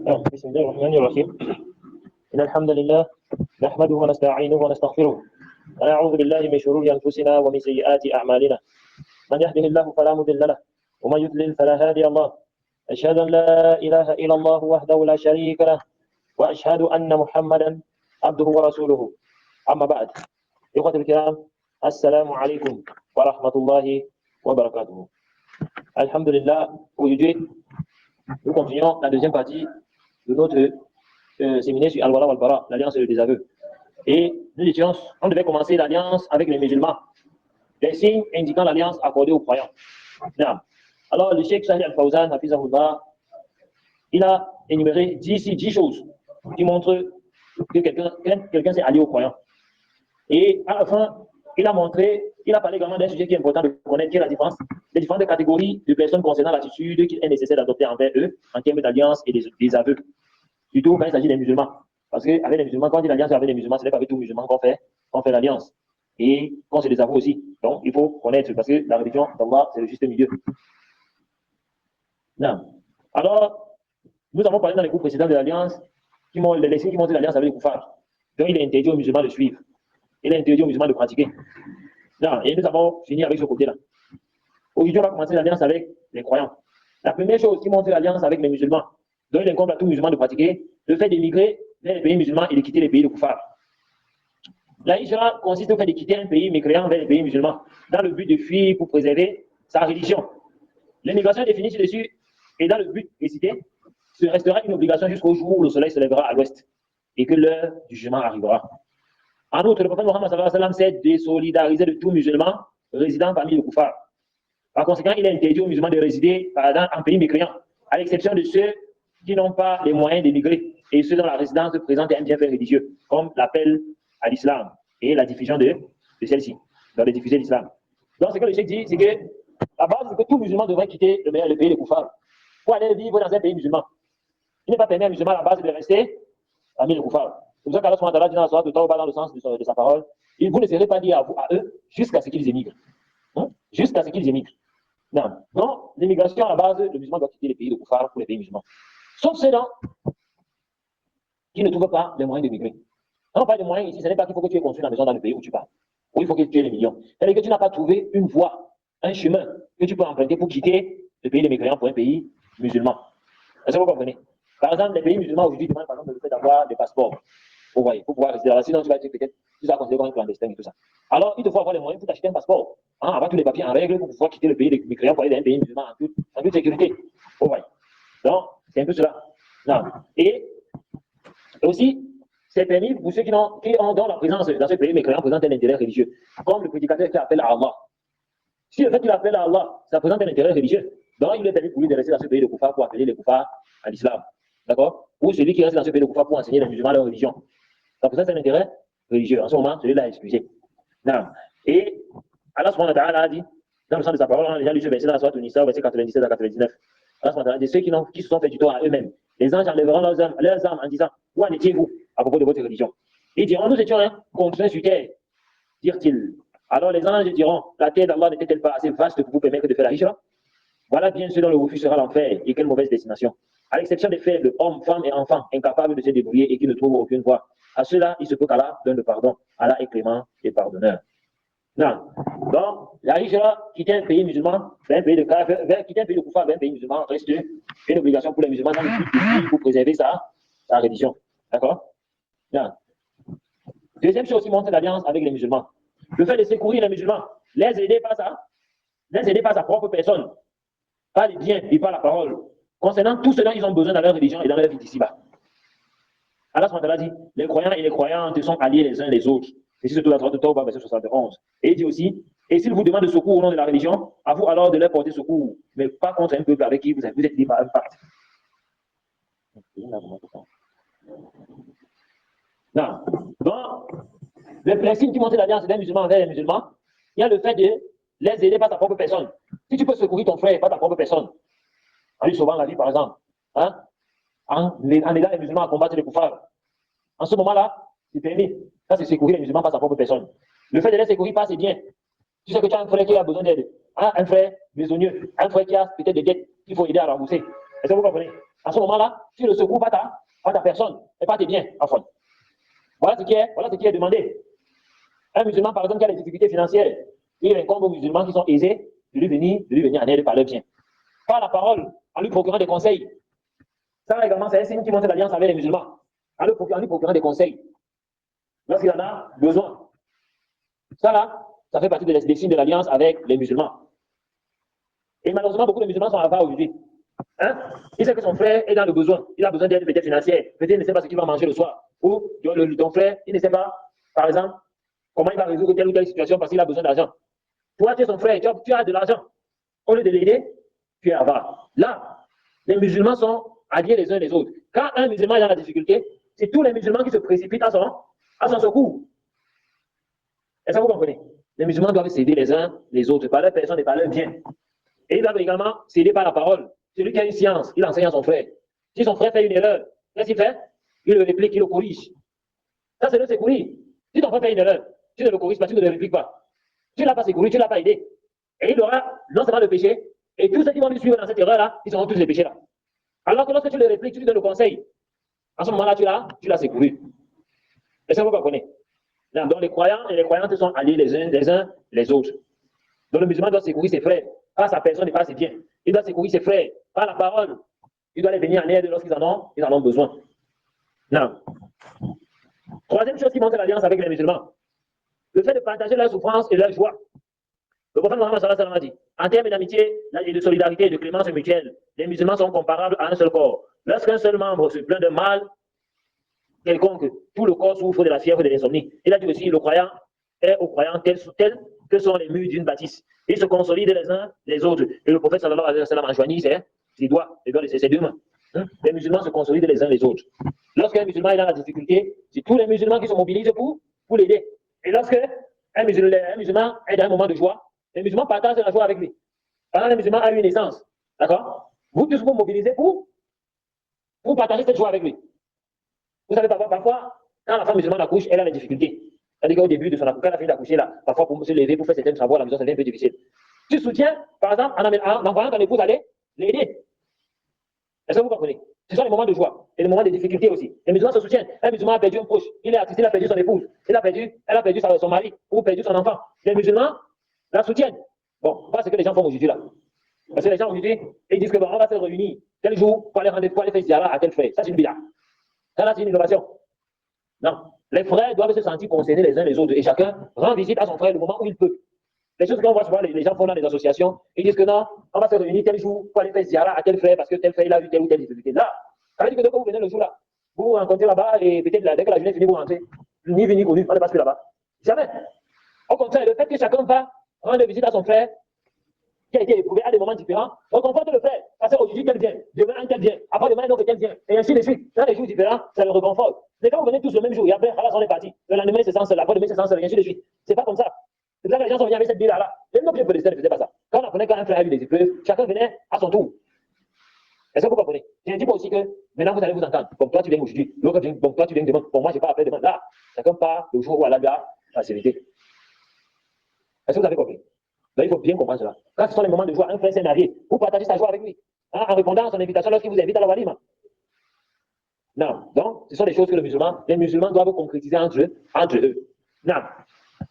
بسم الله الرحمن الرحيم إن الحمد لله نحمده ونستعينه ونستغفره ونعوذ بالله من شرور أنفسنا ومن سيئات أعمالنا من يهده الله فلا مضل له ومن يضلل فلا هادي الله أشهد أن لا إله إلا الله وحده لا شريك له وأشهد أن محمدا عبده ورسوله أما بعد إخوة الكرام السلام عليكم ورحمة الله وبركاته الحمد لله. Aujourd'hui nous continuons la deuxième partie de notre séminaire sur Al-Wala wal-Bara, l'alliance et le désaveu. Et on devait commencer l'alliance avec les musulmans, les signes indiquant l'alliance accordée aux croyants. Alors, le Cheikh Salih Al-Fawzan, il a énuméré 10 choses qui montrent que quelqu'un s'est allié aux croyants. Et à la fin, il a parlé également d'un sujet qui est important de connaître, qui est la différence, les différentes catégories de personnes concernant l'attitude qu'il est nécessaire d'adopter envers eux en termes d'alliance et des aveux. Surtout quand il s'agit des musulmans. Parce qu'avec les musulmans, quand on dit l'alliance avec les musulmans, ce n'est pas avec tous les musulmans qu'on fait l'alliance. Et qu'on se désavoue aussi. Donc, il faut connaître, parce que la religion d'Allah, c'est le juste milieu. Non. Alors, nous avons parlé dans les cours précédents de l'alliance, les signes qui montrent l'alliance avec les koufars. Donc, il est interdit aux musulmans de suivre. Il est interdit aux musulmans de pratiquer. Non. Et nous avons fini avec ce côté-là. Aujourd'hui, on va commencer l'alliance avec les croyants. La première chose qui montre l'alliance avec les musulmans, dont il incombe à tout musulman de pratiquer, le fait d'émigrer vers les pays musulmans et de quitter les pays de koufars. La hijra consiste au fait de quitter un pays mécréant vers les pays musulmans, dans le but de fuir pour préserver sa religion. L'émigration est définie ci-dessus, et dans le but précité, ce restera une obligation jusqu'au jour où le soleil se lèvera à l'ouest, et que l'heure du jugement arrivera. En outre, le prophète Mohammed s'est désolidarisé de tout musulman résidant parmi les koufars. Par conséquent, il est interdit aux musulmans de résider en pays mécréant, à l'exception de ceux qui n'ont pas les moyens d'émigrer et ceux dont la résidence présente un bienfait religieux, comme l'appel à l'islam et la diffusion de celle-ci, dans les diffuser l'islam. Donc, ce que le cheikh dit, c'est que la base, c'est que tout musulman devrait quitter le pays de koufars pour aller vivre dans un pays musulman. Il n'est pas permis à un musulman à la base de rester parmi les koufars. C'est pour ça qu'Allah SWT dit dans la sourate de Tawbah, dans le sens de sa parole, vous ne serez pas liés à eux jusqu'à ce qu'ils émigrent. Jusqu'à ce qu'ils émigrent. Non. Donc, l'immigration, à la base, le musulman doit quitter les pays de koufars pour les pays musulmans. Sauf ceux-là qui ne trouvent pas les moyens de migrer. Quand on parle de moyens ici, ce n'est pas qu'il faut que tu aies construit la maison dans le pays où tu pars. Ou il faut que tu aies les millions. C'est-à-dire que tu n'as pas trouvé une voie, un chemin que tu peux emprunter pour quitter le pays des mécréants pour un pays musulman. Est-ce que vous comprenez? Par exemple, les pays musulmans aujourd'hui demandent par exemple le fait d'avoir des passeports. Vous voyez, pour pouvoir rester là. Sinon, tu vas être peut-être, tu vas considérer comme un clandestin et tout ça. Alors, il te faut avoir les moyens pour t'acheter un passeport. Avoir tous les papiers en règle pour pouvoir quitter le pays des mécréants pour aller dans un pays musulman en toute sécurité. Vous voyez. Donc, c'est un peu cela. Non. Et aussi, c'est permis pour ceux qui ont dans la présence dans ce pays mécréant présente un intérêt religieux. Comme le prédicateur qui appelle à Allah. Si le fait qu'il appelle à Allah, ça présente un intérêt religieux, donc il est permis pour lui de rester dans ce pays de koufars pour appeler les koufars à l'islam. D'accord? Ou celui qui reste dans ce pays de koufars pour enseigner les musulmans leur religion. Ça présente un intérêt religieux. En ce moment, celui-là est excusé. Non. Et Allah subhanahu wa ta'ala a dit, dans le sens de sa parole, on a déjà lu ce verset dans la sourate Nisa, verset 97 à 99. Allah subhanahu wa ta'ala dit, ceux qui se sont fait du tort à eux-mêmes, les anges enlèveront leurs âmes en disant, où en étiez-vous à propos de votre religion? Ils diront, nous étions contraints sur terre, dirent-ils. Alors les anges diront, la terre d'Allah n'était-elle pas assez vaste pour vous permettre de faire la hijra? Voilà bien ceux dont le refus sera l'enfer, et quelle mauvaise destination. À l'exception des faibles, hommes, femmes et enfants, incapables de se débrouiller et qui ne trouvent aucune voie. À ceux-là, il se peut qu'Allah donne le pardon. Allah est clément et pardonneur. Non. Donc, la hijra, quitter un pays musulman, vers un pays de kafir, quitter un pays de koufar vers un pays musulman, reste une obligation pour les musulmans dans le but pour préserver sa religion. D'accord? Non. Deuxième chose qui montre l'alliance avec les musulmans. Le fait de secourir les musulmans, les aider par sa propre personne, par les biens et par la parole, concernant tout ce dont ils ont besoin dans leur religion et dans leur vie d'ici-bas. Allah SWT dit, les croyants et les croyantes sont alliés les uns les autres. Et c'est surtout la sourate de Tawbah, verset 71. Et il dit aussi, et s'ils vous demandent de secours au nom de la religion, à vous alors de leur porter secours, mais pas contre un peuple avec qui vous êtes liés par un pacte. Non. Donc, le principe qui montre l'alliance des musulmans envers les musulmans, il y a le fait de les aider par ta propre personne. Si tu peux secourir ton frère par ta propre personne, en lui sauvant la vie par exemple, en aidant les musulmans à combattre les koufars, en ce moment-là, c'est permis. Ça, c'est secourir les musulmans par sa propre personne. Le fait de les secourir par ses biens. Tu sais que tu as un frère qui a besoin d'aide, un frère besogneux, un frère qui a peut-être des dettes qu'il faut aider à rembourser. Est-ce que vous comprenez? À ce moment-là, tu ne secoues pas ta personne et pas tes biens, enfin. Voilà ce qui est demandé. Un musulman, par exemple, qui a des difficultés financières, il incombe aux musulmans qui sont aisés de lui venir en aide par leur bien. Par la parole, en lui procurant des conseils. Ça également, c'est un signe qui montre l'alliance avec les musulmans. En lui procurant des conseils. Lorsqu'il en a besoin. Ça là, ça fait partie des signes de l'alliance avec les musulmans. Et malheureusement, beaucoup de musulmans sont avares aujourd'hui. Hein? Il sait que son frère est dans le besoin. Il a besoin d'aide peut-être financière. Peut-être il ne sait pas ce qu'il va manger le soir. Ou ton frère, il ne sait pas, par exemple, comment il va résoudre telle ou telle situation parce qu'il a besoin d'argent. Toi, tu es son frère, tu as de l'argent. Au lieu de l'aider, tu es avare. Là, les musulmans sont alliés les uns les autres. Quand un musulman est dans la difficulté, c'est tous les musulmans qui se précipitent à son secours. Est-ce que vous comprenez? Les musulmans doivent s'aider les uns les autres, par leur personne et par leur bien. Et ils doivent également s'aider par la parole. Celui qui a une science, il enseigne à son frère. Si son frère fait une erreur, qu'est-ce qu'il fait? Il le réplique, il le corrige. Ça, c'est le secourir. Si ton frère fait une erreur, tu ne le corriges pas, tu ne le répliques pas. Tu ne l'as pas secouru, tu ne l'as pas aidé. Et il aura non seulement le péché, et tous ceux qui vont lui suivre dans cette erreur-là, ils auront tous les péchés là. Alors que lorsque tu le répliques, tu lui donnes le conseil, à ce moment-là, tu l'as secouru. Et ça, vous comprenez? Donc les croyants et les croyantes sont alliés les uns les autres. Donc le musulman doit secourir ses frères, pas sa personne et pas ses biens. Il doit secourir ses frères, pas la parole. Il doit les venir en aide lorsqu'ils en ont besoin. Non. Troisième chose qui montre l'alliance avec les musulmans, le fait de partager leur souffrance et leur joie. Le prophète Mohammed sallallahu alayhi wa sallam a dit, en termes d'amitié et de solidarité et de clémence mutuelle, les musulmans sont comparables à un seul corps. Lorsqu'un seul membre se plaint de mal quelconque, tout le corps souffre de la fièvre et de l'insomnie. Il a dit aussi, le croyant est aux croyants tels que sont les murs d'une bâtisse. Ils se consolident les uns les autres. Et le prophète sallallahu alayhi wa sallam a joigni ses doigts, ses deux mains. Les musulmans se consolident les uns les autres. Lorsqu'un musulman est dans la difficulté, c'est tous les musulmans qui se mobilisent pour l'aider. Et lorsque un musulman est dans un moment de joie, les musulmans partagent la joie avec lui. Pendant le musulman a eu une naissance, d'accord? Vous tous vous mobilisez pour partager cette joie avec lui. Vous savez, parfois, quand la femme musulmane accouche, elle a des difficultés. C'est-à-dire qu'au début de son accouchement, quand elle a fini d'accoucher, là, parfois pour se lever, pour faire certains travaux à la maison, c'est un peu difficile. Tu soutiens, par exemple, en envoyant ton épouse aller l'aider. Est-ce que vous comprenez? Ce sont les moments de joie et les moments de difficulté aussi. Les musulmans se soutiennent. Un musulman a perdu un proche, il est artiste, il a perdu son épouse, elle a perdu son mari ou perdu son enfant. Les musulmans la soutiennent. Bon, voilà ce que les gens font aujourd'hui là. Parce que les gens aujourd'hui, ils disent que bon, on va se réunir tel jour pour aller faire ziara à tel frère. Ça, c'est une bid'a. Ça, là, c'est une innovation. Non. Les frères doivent se sentir concernés les uns les autres et chacun rend visite à son frère le moment où il peut. Les choses qu'on voit souvent, les gens font dans les associations, ils disent que non, on va se réunir tel jour pour aller faire ziara à tel frère parce que tel frère il a eu telle ou telle difficulté. Là, ça veut dire que quand vous venez le jour là, vous vous rencontrez là-bas et peut-être dès que la journée finit, vous rentrez. Ni vu ni connu, on ne passe plus là-bas. Jamais. Au contraire, le fait que chacun va rendre visite à son frère, qui a été éprouvé à des moments différents, on conforte le frère. Parce qu'aujourd'hui, tel vient, demain, un tel vient, après demain, un autre tel vient, et ainsi de suite. Dans les jours différents, ça le reconforte. Mais quand vous venez tous le même jour, et après, on est parti. Le lendemain, c'est sans seul, après demain, c'est sans seul, et ainsi de suite. C'est pas comme ça. C'est là que les gens sont venus avec cette bille-là. Même notre prédécesseur ne faisait pas ça. Quand on apprenait qu'un frère a eu des épreuves, chacun venait à son tour. Est-ce que vous comprenez? Je ne dis pas aussi que maintenant vous allez vous entendre. Bon, toi tu viens aujourd'hui, l'autre vient, bon, toi tu viens demain. Bon, moi je pas après demain. Là, chacun part le jour où Allah a la sécurité. Est-ce que vous avez compris? Là, il faut bien comprendre cela. Quand ce sont les moments de joie, un frère s'est marié, vous partagez sa joie avec lui, hein, en répondant à son invitation lorsqu'il vous invite à la walima. Non, donc ce sont des choses que les musulmans doivent concrétiser entre eux. Non.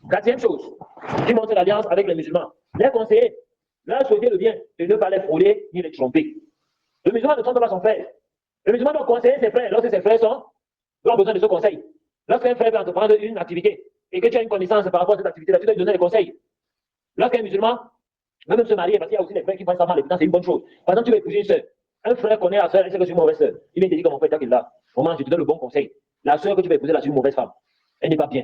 Quatrième chose qui montre l'alliance avec les musulmans, les conseillers leur souhaiter le bien et ne pas les frauder ni les tromper. Le musulman ne trompe pas son frère. Le musulman doit conseiller ses frères lorsque ses frères ont besoin de ce conseil. Lorsqu'un frère veut entreprendre une activité et que tu as une connaissance par rapport à cette activité-là, tu dois lui donner des conseils. Lorsqu'un musulman veut même se marier, parce qu'il y a aussi des frères qui pensent ça mal, et c'est une bonne chose. Par exemple, tu veux épouser une sœur. Un frère connaît la sœur, il sait que c'est une mauvaise sœur. Il vient te dire que mon frère est là. Moment, je te donne le bon conseil. La sœur que tu vas épouser là, c'est une mauvaise femme. Elle n'est pas bien.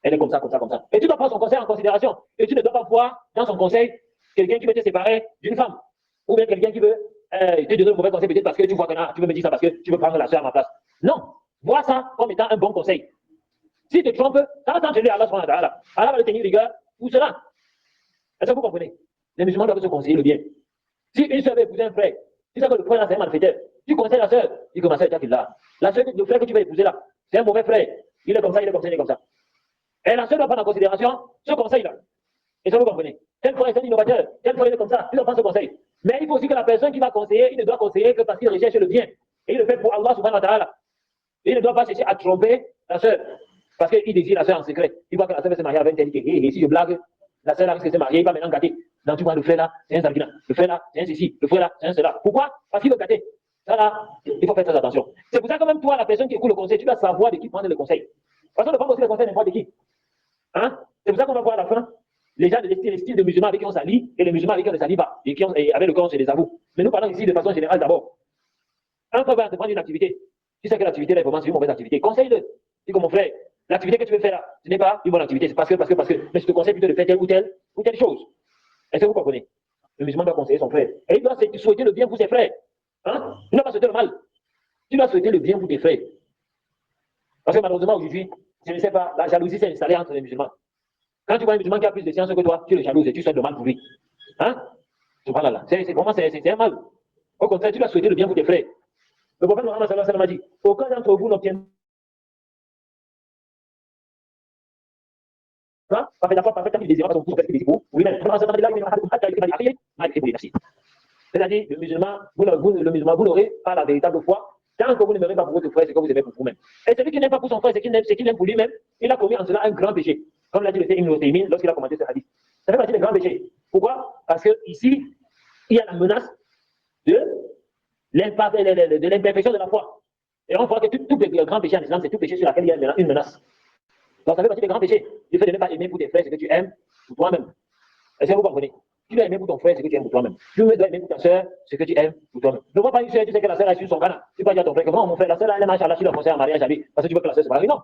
Elle est comme ça, comme ça, comme ça. Et tu dois prendre son conseil en considération. Et tu ne dois pas voir dans son conseil quelqu'un qui veut te séparer d'une femme. Ou bien quelqu'un qui veut te donner le mauvais conseil peut-être parce que tu vois que tu veux me dire ça parce que tu veux prendre la sœur à ma place. Non. Vois ça comme étant un bon conseil. Si tu te trompes, ça va t'entraîner à Allah subhanahu wa ta'ala. Allah va le tenir rigueur pour cela. Est-ce que vous comprenez? Les musulmans doivent se conseiller le bien. Si une sœur veut épouser un frère, tu sais que le frère là c'est un malfaiteur, tu conseilles la sœur, dis que ma sœur est là. La sœur, le frère que tu vas épouser là, c'est un mauvais frère. Il est comme ça, il est comme ça, il est comme ça. Et la sœur doit prendre en considération ce conseil-là. Et ça vous comprenez? Tel frère est un innovateur, tel frère est comme ça, tu dois prendre ce conseil. Mais il faut aussi que la personne qui va conseiller, il ne doit conseiller que parce qu'il recherche le bien. Et il le fait pour Allah subhanahu wa ta'ala. Il ne doit pas chercher à tromper la sœur. Parce qu'il désire la sœur en secret. Il voit que la sœur va se marier avec un tel. Et si je blague, la sœur là risque de se marier, il va maintenant gâter. Donc tu vois, le frère là, c'est un Zambina. Le frère là, c'est un ceci. Le frère là, c'est un cela. Pourquoi? Parce qu'il veut gâter. Ça là, il faut faire très attention. C'est pour ça que même toi, la personne qui écoute le conseil, tu dois savoir de qui prendre le conseil. Parce qu'on ne prend aussi le conseil n'importe de qui. Hein? C'est pour ça qu'on va voir à la fin les gens les styles de musulmans avec qui on s'allie et les musulmans avec qui on ne s'allie pas. Et avec lequel on se les avoue. Mais nous parlons ici de façon générale d'abord. Un frère va te prendre une activité. Tu sais que l'activité là, vraiment, c'est une mauvaise activité. Conseille-le. Dis comme mon frère, l'activité que tu veux faire là, ce n'est pas une bonne activité. C'est parce que. Mais je te conseille plutôt de faire telle ou telle chose. Est-ce que vous comprenez? Le musulman doit conseiller son frère. Et il doit souhaiter le bien pour ses frères. Hein? Tu ne dois pas souhaiter le mal. Tu dois souhaiter le bien pour tes frères. Parce que malheureusement, aujourd'hui, je ne sais pas, la jalousie s'est installée entre les musulmans. Quand tu vois un musulman qui a plus de science que toi, tu le jalouses et tu souhaites le mal pour lui. Hein? Subhanallah. C'est vraiment un mal. Au contraire, tu dois souhaiter le bien pour tes frères. Le prophète Mohammed sallallahu alayhi wa sallam a dit, aucun d'entre vous n'obtient pas la foi parfaite qu'il désire pas son fils parce qu'il désire pour lui-même. C'est-à-dire, le musulman, vous n'aurez pas la véritable foi tant que vous n'aimerez pas pour votre frère ce que vous aimez pour vous-même. Et celui qui n'aime pas pour son frère ce qu'il aime pour lui-même, il a commis en cela un grand péché. Comme l'a dit le Ibn Uthaymin lorsqu'il a commenté ce hadith. Ça fait partie des grands péchés. Pourquoi? Parce que ici, il y a la menace de l'imperfection de la foi. Et on voit que tout grand péché en islam, c'est tout péché sur lequel il y a une menace. Donc ça fait partie des grands péchés. Le fait de ne pas aimer pour tes frères ce que tu aimes pour toi-même. Est-ce que vous comprenez? Tu dois aimer pour ton frère ce que tu aimes pour toi-même. Tu dois aimer pour ta soeur ce que tu aimes pour toi-même. Ne vois pas une soeur, tu sais que la soeur est sur son canal. Tu vas dire à ton frère que non, mon frère, la soeur là, elle est machallah, tu dois conseiller en mariage à lui parce que tu veux que la soeur se marie. Non.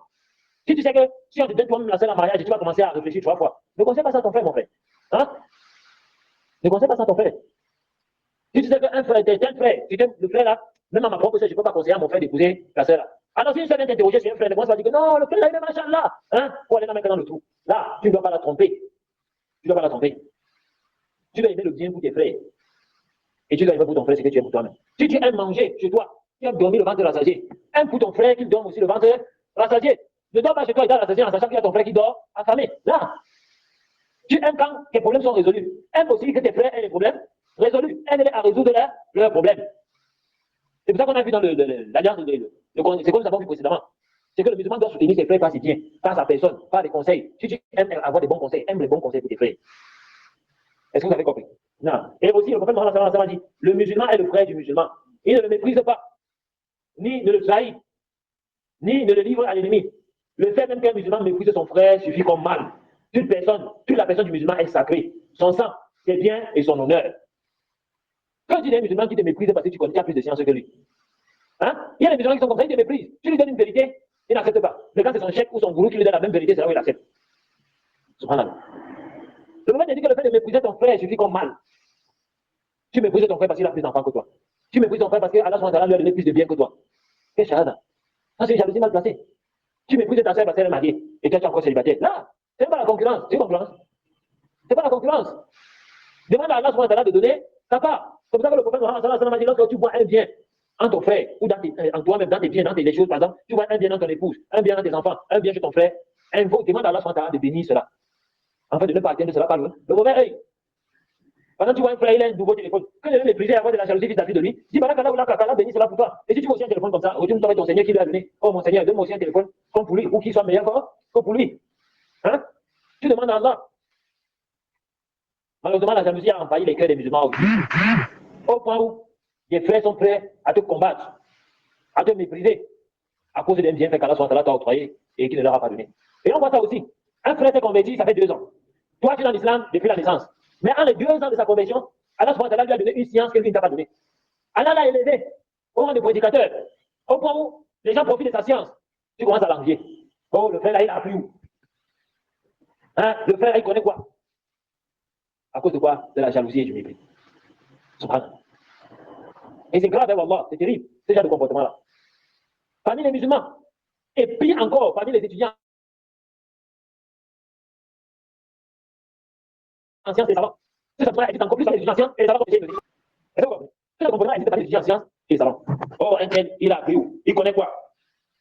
Si tu sais que si on te donne toi-même la soeur en mariage, tu vas commencer à réfléchir 3 fois. Ne conseille pas ça à ton frère, mon frère. Hein? Ne conseille pas ça à ton frère. Si tu sais qu'un frère, tel frère, tu t'aimes le frère là, même à ma propre soeur, je ne peux pas conseiller à mon frère d'épouser la soeur là. Alors si une soeur vient t'interroger sur un frère, ne commence pas à dire que non, le frère là, il est machallah. Hein? Pour aller dans le trou. Là, tu ne dois pas la tromper. Tu ne dois pas la tromper. Tu dois aimer le bien pour tes frères. Et tu dois aimer pour ton frère ce que tu aimes pour toi-même. Si tu aimes manger chez toi, tu aimes dormir le ventre rassasié. Aime pour ton frère qu'il dorme aussi le ventre rassasié. Ne dors pas chez toi et dors rassasié en sachant qu'il y a ton frère qui dort affamé. Là, tu aimes quand tes problèmes sont résolus. Aime aussi que tes frères aient les problèmes résolus. Aide-les à résoudre leurs problèmes. C'est pour ça qu'on a vu dans l'alliance, c'est comme nous avons vu précédemment. C'est que le musulman doit soutenir ses frères par ses biens, par sa personne, par des conseils. Si tu aimes avoir des bons conseils, aime les bons conseils pour tes frères. Est-ce que vous avez compris? Non. Et aussi, le prophète Mohammed a dit, le musulman est le frère du musulman. Il ne le méprise pas, ni ne le trahit, ni ne le livre à l'ennemi. Le fait même qu'un musulman méprise son frère suffit comme mal. Toute la personne du musulman est sacrée. Son sang, ses biens et son honneur. Quand tu dis un musulman qui te méprise parce que tu connais qu'il a plus de science que lui. Hein? Il y a des musulmans qui sont comme ça, ils te méprisent. Tu lui donnes une vérité, il n'accepte pas. Mais quand c'est son chef ou son gourou qui lui donne la même vérité, c'est là où il accepte. Subhanallah. Le moment de dire que le fait de mépriser ton frère suffit comme mal. Tu méprises ton frère parce qu'il a plus d'enfants que toi. Tu méprises ton frère parce qu'Allah lui a donné plus de biens que toi. Quelle shahada. Ça, c'est une jalousie mal placée. Tu méprises ta soeur parce qu'elle est mariée et toi, tu es encore célibataire. Là, ce n'est pas la concurrence. C'est une concurrence. Ce n'est pas la concurrence. Demande à Allah de donner ta part. C'est pour ça que le prophète Mohammed a dit lorsque tu vois un bien en ton frère ou en toi-même, dans tes biens, dans tes choses, par exemple, tu vois un bien dans ton épouse, un bien dans tes enfants, un bien chez ton frère, demande à Allah de bénir cela. En fait, de ne pas atteindre cela par le mauvais œil. Pendant que tu vois un frère, il a un nouveau téléphone. Que le mépriser et avoir de la jalousie vis-à-vis de lui, dis, qu'Allah bénit cela pour toi. Et si tu vois aussi un téléphone comme ça, retourne avec ton Seigneur qui lui a donné. Oh mon Seigneur, donne-moi aussi un téléphone comme pour lui, ou qui soit meilleur que pour lui. Hein? Tu demandes à Allah. Malheureusement, la jalousie a envahi les cœurs des musulmans aussi. Au point où les frères sont prêts à te combattre, à te mépriser, à cause d'un bienfait qu'Allah t'a octroyé et qui ne leur a pas donné. Et on voit ça aussi. Un frère s'est converti, ça fait 2 ans. Toi, tu es dans l'islam depuis la naissance. Mais en les 2 ans de sa conversion, Allah lui a donné une science que lui ne t'a pas donnée. Allah l'a élevé au rang de prédicateur. Au point où les gens profitent de sa science. Tu commences à l'envier. Oh, le frère là, il a appris où? Hein? Le frère là, il connaît quoi? À cause de quoi? De la jalousie et du mépris. Subhanallah. Et c'est grave, Wallah, c'est terrible, ce genre de comportement-là. Parmi les musulmans, et pire encore, parmi les étudiants en sciences et savants. Ce comportement existe encore plus parmi les étudiants en sciences et les savants. Ce comportement existe parmi les étudiants en sciences et les savants. Oh, un tel, il a appris où? Il connaît quoi?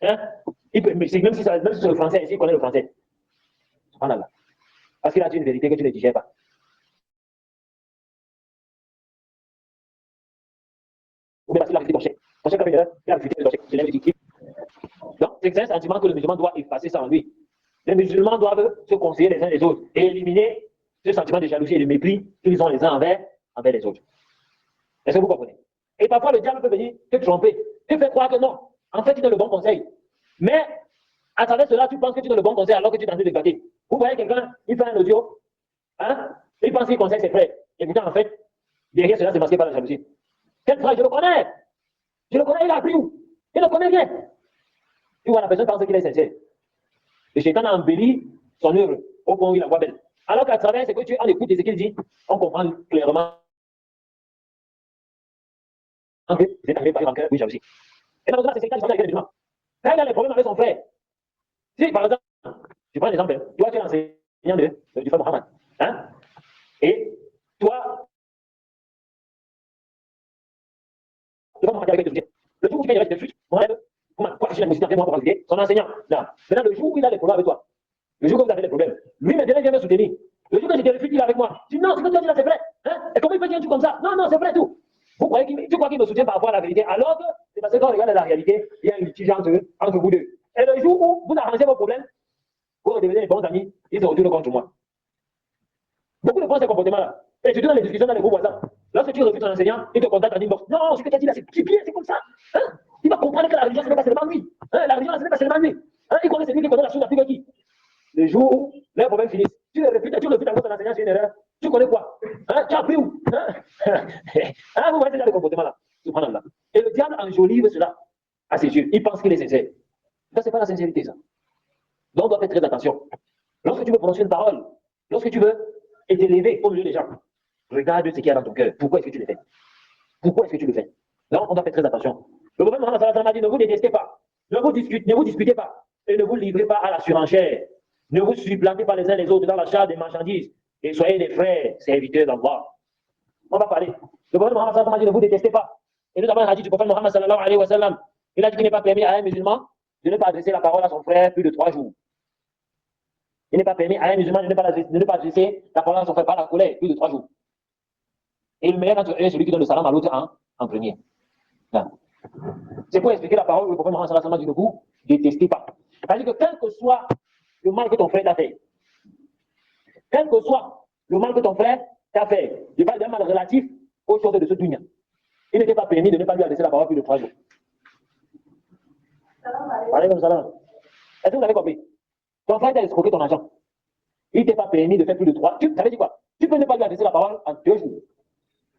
Hein? Même si c'est le français, il connaît le français. Subhanallah. Parce qu'il a dit une vérité que tu ne digères pas. Ou bien parce qu'il a fait ton chef. Son chef il a refusé de l'égitime. Donc, c'est un sentiment que le musulman doit effacer ça en lui. Les musulmans doivent se conseiller les uns les autres et éliminer ce sentiment de jalousie et de mépris qu'ils ont les uns envers les autres. Est-ce que vous comprenez? Et parfois, le diable peut venir te tromper, te faire croire que non, en fait, tu donnes le bon conseil. Mais à travers cela, tu penses que tu donnes le bon conseil alors que tu es en train de gâter. Vous voyez quelqu'un, il fait un audio, hein, il pense qu'il conseille ses frères. Et pourtant, en fait, derrière cela, c'est masqué par la jalousie. Quel frère? Je le connais. Je le connais, il a appris où? Il ne connaît rien. Tu vois, la personne pense qu'il est sincère. Le Shaitan a embelli son œuvre au point où il la voit belle. Alors qu'à travers ce que tu en écoutes et ce qu'il dit, on comprend clairement que c'est arrivé par une rancœur, oui, jalousie. Et malheureusement, c'est ce qu'il a avec les musulmans. Quand il a des problèmes avec son frère, si par exemple, tu prends un exemple, toi tu es l'enseignant du frère Mohammed, hein, et toi, tu vas me avec tes soutiens. Le jour où tu viens avec tes fuites, Mohamed, quoi, je l'ai moi pour ajouter, son enseignant, là. Maintenant, le jour où il a des problèmes avec toi, le jour où vous avez des problèmes, lui maintenant il vient me soutenir. Le jour que j'étais refus, il est avec moi. Je dis non, ce que tu as dit là, c'est vrai. Hein? Et comment il peut dire un truc comme ça? Non, non, c'est vrai tout. Vous croyez tu crois qu'il me soutient par rapport à la vérité, alors que c'est parce que quand on regarde la réalité, il y a un litige entre vous deux. Et le jour où vous arrangez vos problèmes, vous redevenez les bons amis, ils se retournent contre moi. Beaucoup de fois, ces comportements-là. Et surtout dans les discussions dans les groupes voisins. Lorsque tu refuses ton enseignant, il te contacte en inbox. Non, ce que tu as dit là, c'est bien, c'est comme ça. Hein? Il va comprendre que la religion, ce n'est pas seulement lui. Hein? La religion, ce n'est pas seulement lui. Hein? Il connaît celui qui connaît la chose la plus que qui. Le jour où les problèmes finissent, tu le refus encore ton enseignant, c'est une erreur. Tu connais quoi? Hein? Tu as appris où? Hein? Hein? Vous voyez déjà le comportement-là. Et le diable enjolive cela à ses yeux. Il pense qu'il est sincère. Ça, ce n'est pas la sincérité, ça. Donc, on doit faire très attention. Lorsque tu veux prononcer une parole, lorsque tu veux t'élever au milieu des gens, regarde ce qu'il y a dans ton cœur. Pourquoi est-ce que tu le fais? Pourquoi est-ce que tu le fais? Donc, on doit faire très attention. Le prophète Mohammed a dit, ne vous détestez pas, ne vous disputez pas, et ne vous livrez pas à la surenchère. Ne vous supplantez pas les uns les autres dans l'achat des marchandises, et soyez des frères serviteurs d'Allah. On va parler. Le prophète Mohammed a dit, ne vous détestez pas. Et nous avons un hadith du prophète Mohammed sallallahu alayhi wa sallam. Il a dit qu'il n'est pas permis à un musulman de ne pas adresser la parole à son frère plus de 3 jours. Il n'est pas permis à un musulman de ne pas adresser la parole à son frère par la colère plus de 3 jours. Et le meilleur d'entre eux est celui qui donne le salam à l'autre en premier. C'est pour expliquer la parole où le prophète Mohammed sallallahu alayhi wa sallam dit, ne vous détestez pas. C'est-à-dire que quel que soit le mal que ton frère t'a fait, quel que soit le mal que ton frère t'a fait, je parle d'un mal relatif aux choses de ce dunya. Il n'était pas permis de ne pas lui adresser la parole plus de 3 jours. Est-ce que vous avez compris? Ton frère t'a escroqué ton argent. Il ne t'est pas permis de faire plus de 3. Ça veut dire quoi? Tu peux ne pas lui adresser la parole en 2 jours.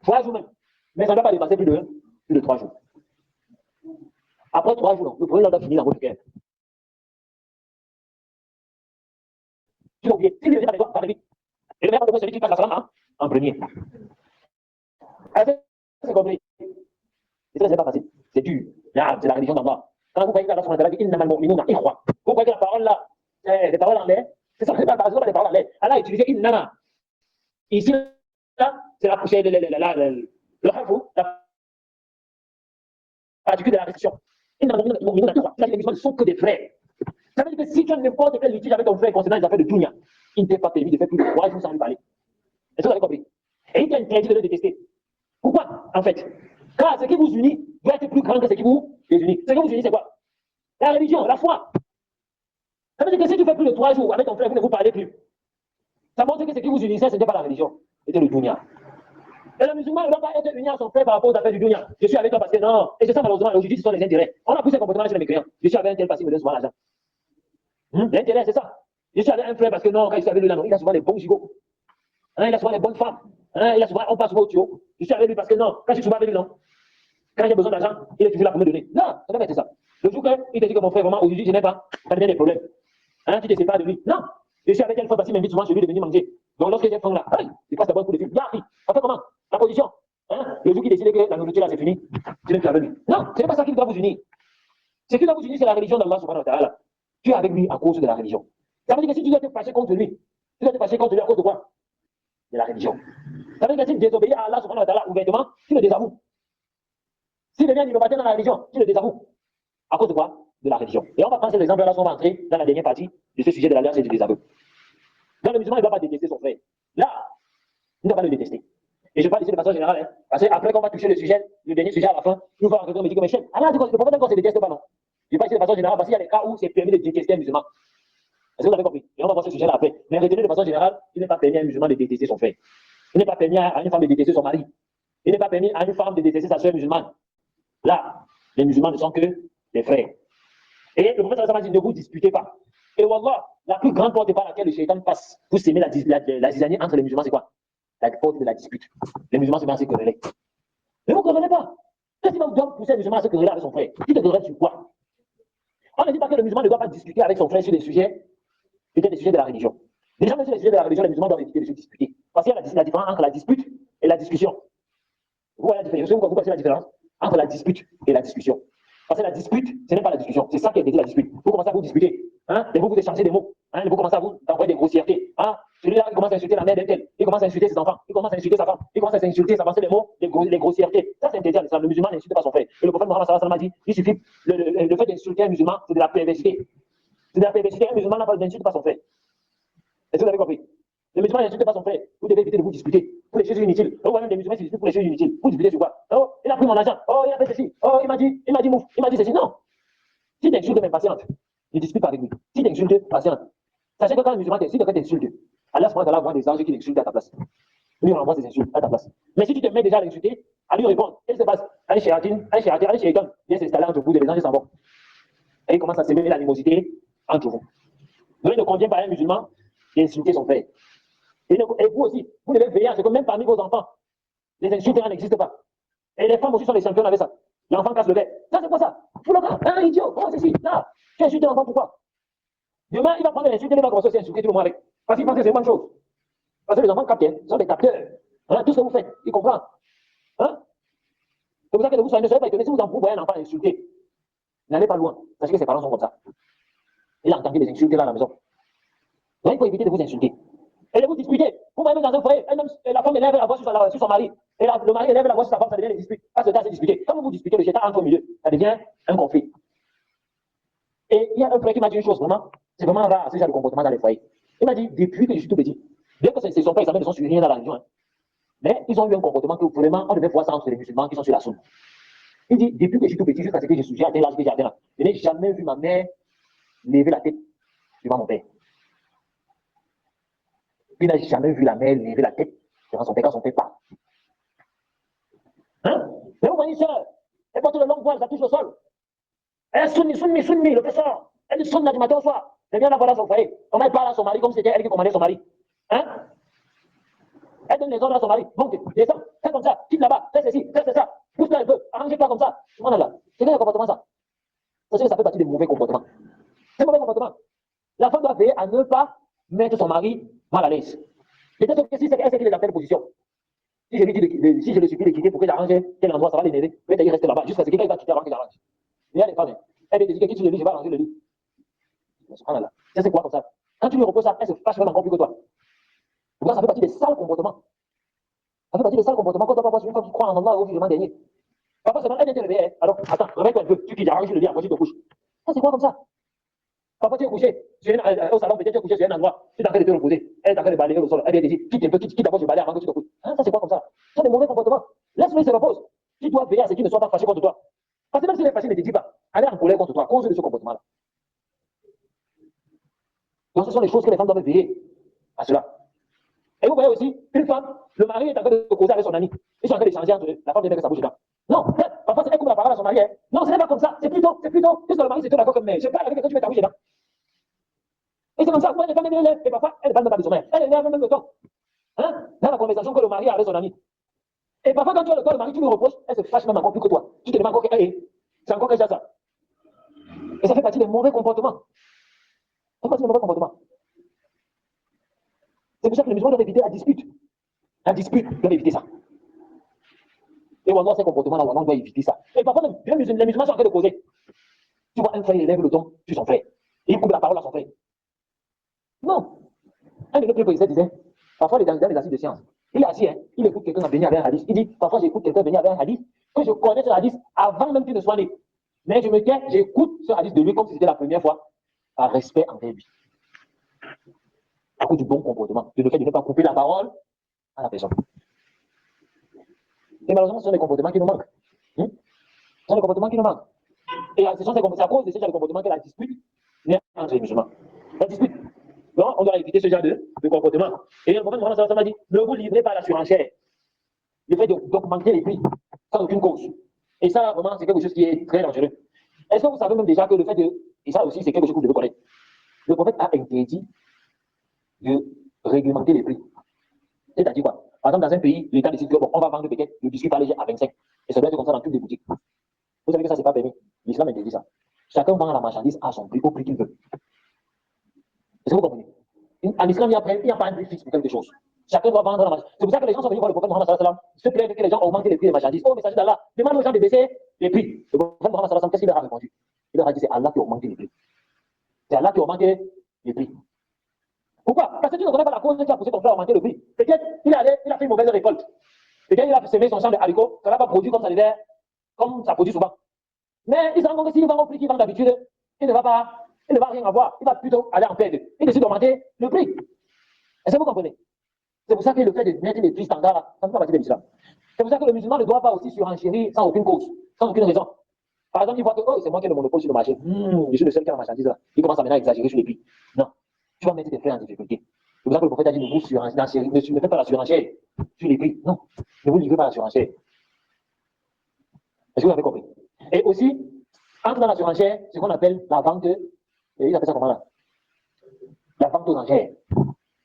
3 jours même. Mais ça ne doit pas dépasser plus de 3 jours. Après 3 jours, le problème doit finir dans votre cœur. Tu l'as oublié. Si il vient avec toi, ça va vite. Et le meilleur de celui qui passe la salam en premier. C'est compris. Et ça, c'est pas facile. C'est dur. Là, c'est la religion d'Allah. Quand vous voyez qu'Allah subhanahu wa ta'ala dit innamal mu'minuna ikhwa. Vous voyez que la parole là, c'est des paroles en l'air. C'est ça, c'est pas des paroles en l'air. Allah a utilisé innama. Ici, là, c'est la poussière de le harfou, la particule de la restriction. Innamal mu'minuna ikhwa. Les musulmans ne sont que des frères. Ça veut dire que si tu as n'importe quel litige avec ton frère concernant les affaires de dunya, il ne t'est pas permis de faire plus de 3 jours sans lui parler. Est-ce que vous avez compris? Et il t'a interdit de le détester. Pourquoi, en fait? Car ce qui vous unit doit être plus grand que ce qui vous désunit. Ce qui vous unit, c'est quoi? La religion, la foi. Ça veut dire que si tu fais plus de 3 jours avec ton frère, vous ne vous parlez plus. Ça montre que ce qui vous unissait, ce n'était pas la religion, c'était le dunya. Et le musulman ne doit pas être uni à son frère par rapport aux affaires du dunya. Je suis avec toi parce que non. Et c'est ça, malheureusement, aujourd'hui, ce sont les intérêts. On a poussé ce comportement chez les mécréants. Je suis avec un tel parce qu'il me donne souvent l'argent. L'intérêt, c'est ça. Je suis avec un frère parce que non, quand il est avec lui, là, non, il a souvent des bons gigots. Il a souvent des bonnes femmes. Il a souvent, on passe souvent au tuyau. Je suis avec lui parce que non, quand je suis souvent avec lui, non. Quand j'ai besoin d'argent, il est toujours là pour me donner. Non, ça doit être ça. Le jour qu'il te dit que mon frère, vraiment, aujourd'hui, je n'ai pas, ça devient des problèmes. Tu ne te sépares de lui. Non. Je suis avec elle fois parce qu'il m'invite souvent chez lui de venir manger. Donc lorsque j'ai faim là, c'est pas sa bonne pour les filles. On fait comment? La position. Le jour qu'il décide que la nourriture là c'est fini, je n'ai plus avec lui. Non, ce n'est pas ça qui doit vous unir. Ce qui doit vous unir, c'est la religion d'Allah subhanahu wa ta'ala. Tu es avec lui à cause de la religion. Ça veut dire que si tu dois te fâcher contre lui, tu dois te fâcher contre lui à cause de quoi? De la religion. Ça veut dire que si tu désobéis à Allah subhanahu wa ta'ala ouvertement, tu le désavoues. S'il devient innovateur dans la religion, tu le désavoues. À cause de quoi? De la religion. Et on va prendre cet exemple-là, on va entrer dans la dernière partie de ce sujet de l'alliance et du désaveu. Dans le musulman, il ne doit pas détester son frère. Là, il ne doit pas le détester. Et je parle ici de façon générale, hein, parce qu'après qu'on va toucher le sujet, le dernier sujet à la fin, nous voir quelqu'un me dit que mes chefs, alors le prophète encore se déteste pas, non. Je parle ici de façon générale, parce qu'il y a des cas où c'est permis de détester un musulman. Est-ce que vous avez compris? Et on va voir ce sujet-là après. Mais retenez de façon générale, il n'est pas permis à un musulman de détester son frère. Il n'est pas permis à une femme de détester son mari. Il n'est pas permis à une femme de détester sa soeur musulmane. Là, les musulmans ne sont que des frères. Et le prophète sallallahu dit, ne vous disputez pas. Et Wallah, la plus grande porte par laquelle le shaitan passe pour s'aimer la zizanie entre les musulmans, c'est quoi? La porte de la dispute. Les musulmans se mettent à se quereller. Ne vous querellez pas. Qu'est-ce qui va vous pousser un musulman à se quereller avec son frère? Qui te querelle sur quoi? On ne dit pas que le musulman ne doit pas discuter avec son frère sur des sujets, peut-être des sujets de la religion. Déjà, même sur les sujets de la religion, les musulmans doivent éviter de se disputer. Parce qu'il y a la différence entre la dispute et la discussion. Vous voyez la différence? Vous connaissez la différence entre la dispute et la discussion? Parce que la dispute, ce n'est pas la discussion. C'est ça qui est dit la dispute. Vous commencez à vous disputer. Hein? Et vous échangez des mots. Hein? Et vous commencez à vous envoyer des grossièretés. Hein? Celui-là, il commence à insulter la mère d'un tel. Il commence à insulter ses enfants. Il commence à insulter sa femme. Il commence à s'insulter, s'avancer des mots, les grossièretés. Ça, c'est interdit à l'islam. Le musulman n'insulte pas son frère. Et le prophète Mohammed sallallahu alayhi wa sallam a dit, il suffit, le fait d'insulter un musulman, c'est de la perversité. C'est de la perversité. Un musulman n'insulte pas son frère. Est-ce que vous avez compris? Le musulman n'insulte pas son frère. Vous devez éviter de vous disputer pour les choses inutiles. Vous voyez même des musulmans qui se disputent pour les choses inutiles. Vous disputez sur quoi? Oh, il a pris mon argent. Oh, il a fait ceci. Oh, il m'a dit mouf. Il m'a dit ceci. Non. Si tu insultes, même patiente, ne dispute pas avec lui. Si tu insultes, patiente. Sachez que quand un musulman si quelqu'un t'insulte, Allah subhanahu wa ta'ala voit des anges qui l'insultent à ta place. Lui, on envoie ses insultes à ta place. Mais si tu te mets déjà à l'insulter, à lui répondre, qu'est-ce qui se passe? Un shaytan vient s'installer entre vous et les anges s'en vont. Et il commence à semer l'animosité entre vous. Donc, il ne convient pas à un musulman d'insulter son frère. Et vous aussi, vous devez veiller à ce que même parmi vos enfants, les insultes n'existent pas. Et les femmes aussi sont les champions avec ça. L'enfant casse le verre. Ça, c'est quoi ça? Fous le gars, un idiot, oh, c'est ci, là. Tu insultes l'enfant, pourquoi? Demain, il va prendre l'insulte et il va commencer à insulter tout le monde avec. Parce qu'il pense que c'est une bonne chose. Parce que les enfants captent, ils sont des capteurs. Hein, tout ce que vous faites, ils comprennent. Hein? C'est pour ça que vous ne soyez pas étonné si vous voyez un enfant insulter. N'allez pas loin, parce que ses parents sont comme ça. Il a entendu des insultes là à la maison. Donc, il faut éviter de vous insulter. Et de vous disputer. Vous voyez même dans un foyer, la femme élève la voix sur son mari. Et le mari élève la voix sur sa femme, ça devient des disputes. Parce que ça, c'est disputer. Quand vous disputez, le shaitan entre au milieu, ça devient un conflit. Et il y a un frère qui m'a dit une chose, vraiment, c'est vraiment rare, ce genre de comportement dans les foyers. Il m'a dit, depuis que je suis tout petit, bien que c'est son père, ils ne sont sur rien dans la religion, hein, mais ils ont eu un comportement que vraiment, on devait voir ça entre les musulmans qui sont sur la sunne. Il dit, depuis que je suis tout petit, jusqu'à ce que j'ai atteint l'âge que j'ai atteint, je n'ai jamais vu ma mère lever la tête devant mon père. Il n'a jamais vu la mère lever la tête devant son père quand son père parle. Hein? Mais vous voyez, sœur, elle porte le long voile, ça touche le sol. Elle sunni, le fait sort. Elle sonne du matin au soir. Elle vient la voir dans son foyer. Comment elle parle à son mari comme si c'était elle qui commandait son mari. Hein? Elle donne les ordres à son mari. Monte, descends, fais comme ça, quitte là-bas, fais ceci, fais ça. Pousse-toi un peu, arrange-toi comme ça. Voilà. C'est quel comportement ça? Parce que ça fait partie des mauvais comportements. C'est un mauvais comportement. La femme doit veiller à ne pas mettre son mari mal à l'aise. Peut-être que si c'est elle qui est dans telle position, si je le supplie de quitter pour que j'arrange quel endroit, ça va l'énerver. Peut-être qu'il reste là-bas, jusqu'à ce qu'il va quitter avant qu'il arrange. Il y a des femmes, elle te dit que quitte le lit, je vais arranger le lit. Subhanallah. C'est quoi comme ça? Quand tu lui reposes ça, elle se fâche même encore plus que toi. Donc ça fait partie des sales comportements. Ça fait partie des sales comportements quand on va voir sur une femme qui croit en Allah au jugement dernier. Parfois, c'est elle vient te lever. Alors, attends, remets-toi un peu. Tu quittes, arrange le lit, après tu te couches. Ça, c'est quoi comme ça? Parfois, tu es couché au salon, peut-être tu es couché sur un endroit. Tu es en train de te reposer. Elle est en train de balayer le sol. Elle vient te dire, quitte un peu, quitte d'abord, je balaye avant que tu te couches. Hein, ça, c'est quoi comme ça? Ce sont des mauvais comportements. Laisse-le se repose. Tu dois veiller à ce qu'il ne soit pas fâché contre toi. Parce que même s'il est fâché, ne te dis pas. Elle est en colère contre toi à cause de ce comportement-là. Donc, ce sont les choses que les femmes doivent veiller à cela. Et vous voyez aussi, une femme, le mari est en train de causer avec son ami. Ils sont en train d'échanger entre eux. La femme vient mettre sa bouche dedans. Non, parfois c'est elle qui coupe la parole à son mari. Hein. Non, ce n'est pas comme ça. C'est plutôt, puisque le mari c'est tout d'accord comme mais. Je parle avec quelqu'un, tu mets ta bouche dedans. Et c'est comme ça, les femmes élèvent. Et parfois, elles ne parlent même pas de son mari. Elle élève même le temps. Hein? Dans la conversation que le mari a avec son ami. Et parfois, quand tu as le corps le mari, tu lui reproches, elle se fâche même encore plus que toi. Tu te demandes encore c'est encore quelque chose ça. Et ça fait partie des mauvais comportements. Ça fait partie des mauvais comportements. C'est pour ça que les musulmans doivent éviter la dispute. La dispute, ils doivent éviter ça. Et on ces comportements-là, on doit éviter ça. Et parfois, les musulmans sont en train de causer. Tu vois un frère, il lève le ton sur son frère. Et il coupe la parole à son frère. Non. Un de nos préposés disait, parfois, dans les assises de science, il est assis, hein, il écoute quelqu'un venir avec un hadith. Il dit, parfois, j'écoute quelqu'un venir avec un hadith, que je connais ce hadith avant même qu'il ne soit né. Mais je me tiens, j'écoute ce hadith de lui comme si c'était la première fois, par respect envers lui. À cause du bon comportement, de le fait de ne pas couper la parole à la personne. Et malheureusement, ce sont des comportements qui nous manquent. Ce sont des comportements qui nous manquent. Et c'est à cause de ce genre de comportement que la dispute naît entre les musulmans. La dispute. Donc, on doit éviter ce genre de comportement. Et le prophète Mohammed a dit, ne vous livrez pas à la surenchère. Le fait d'augmenter les prix sans aucune cause. Et ça, vraiment, c'est quelque chose qui est très dangereux. Est-ce que vous savez même déjà que le fait de... Et ça aussi, c'est quelque chose que vous devez connaître. Le prophète a interdit de réglementer les prix. C'est-à-dire quoi? Par exemple, dans un pays, l'État décide que bon, on va vendre peut-être le biscuit par léger à 25. Et ça doit être comme ça dans toutes les boutiques. Vous savez que ça, c'est pas permis. L'islam interdit ça. Chacun vend la marchandise à son prix, au prix qu'il veut. Est-ce que vous comprenez? En islam, il n'y a pas un prix fixe pour quelque chose. Chacun doit vendre la marchandise. C'est pour ça que les gens sont venus voir le prophète Mohammed sallallahu alayhi wa sallam, se plaignent que les gens augmentent les prix des marchandises. Oh, messager d'Allah, demande aux gens de baisser les prix. Le prophète Mohammed sallallahu alayhi wa sallam, qu'est-ce qu'il leur a répondu? Il leur a dit, c'est Allah qui augmente les prix. C'est Allah qui augmente les prix. Pourquoi? Parce que tu ne connais pas la cause qui a poussé ton frère à augmenter le prix. Peut-être qu'il a fait une mauvaise récolte. Peut-être qu'il a semé son champ de haricots, ça n'a pas produit comme ça devait, comme ça produit souvent. Mais il se rend compte que s'il vend au prix qu'il vend d'habitude, il ne va rien avoir. Il va plutôt aller en perte. Il décide d'augmenter le prix. Est-ce que vous comprenez? C'est pour ça que le fait de mettre les prix standards, ça ne fait pas partie de l'islam. C'est pour ça que le musulman ne doit pas aussi surenchérir sans aucune cause, sans aucune raison. Par exemple, il voit que oh, c'est moi qui ai le monopole sur le marché. Je suis le seul qui a la marchandise là. Il commence à maintenant exagérer sur les prix. Non. Tu vas mettre tes frères en difficulté. C'est pour ça que le prophète a dit ne faites pas la surenchère sur les prix. Non. Ne vous livrez pas à la surenchère. Est-ce que vous avez compris? Et aussi, entre dans la surenchère, ce qu'on appelle la vente, ils appellent ça comment là? La vente aux enchères.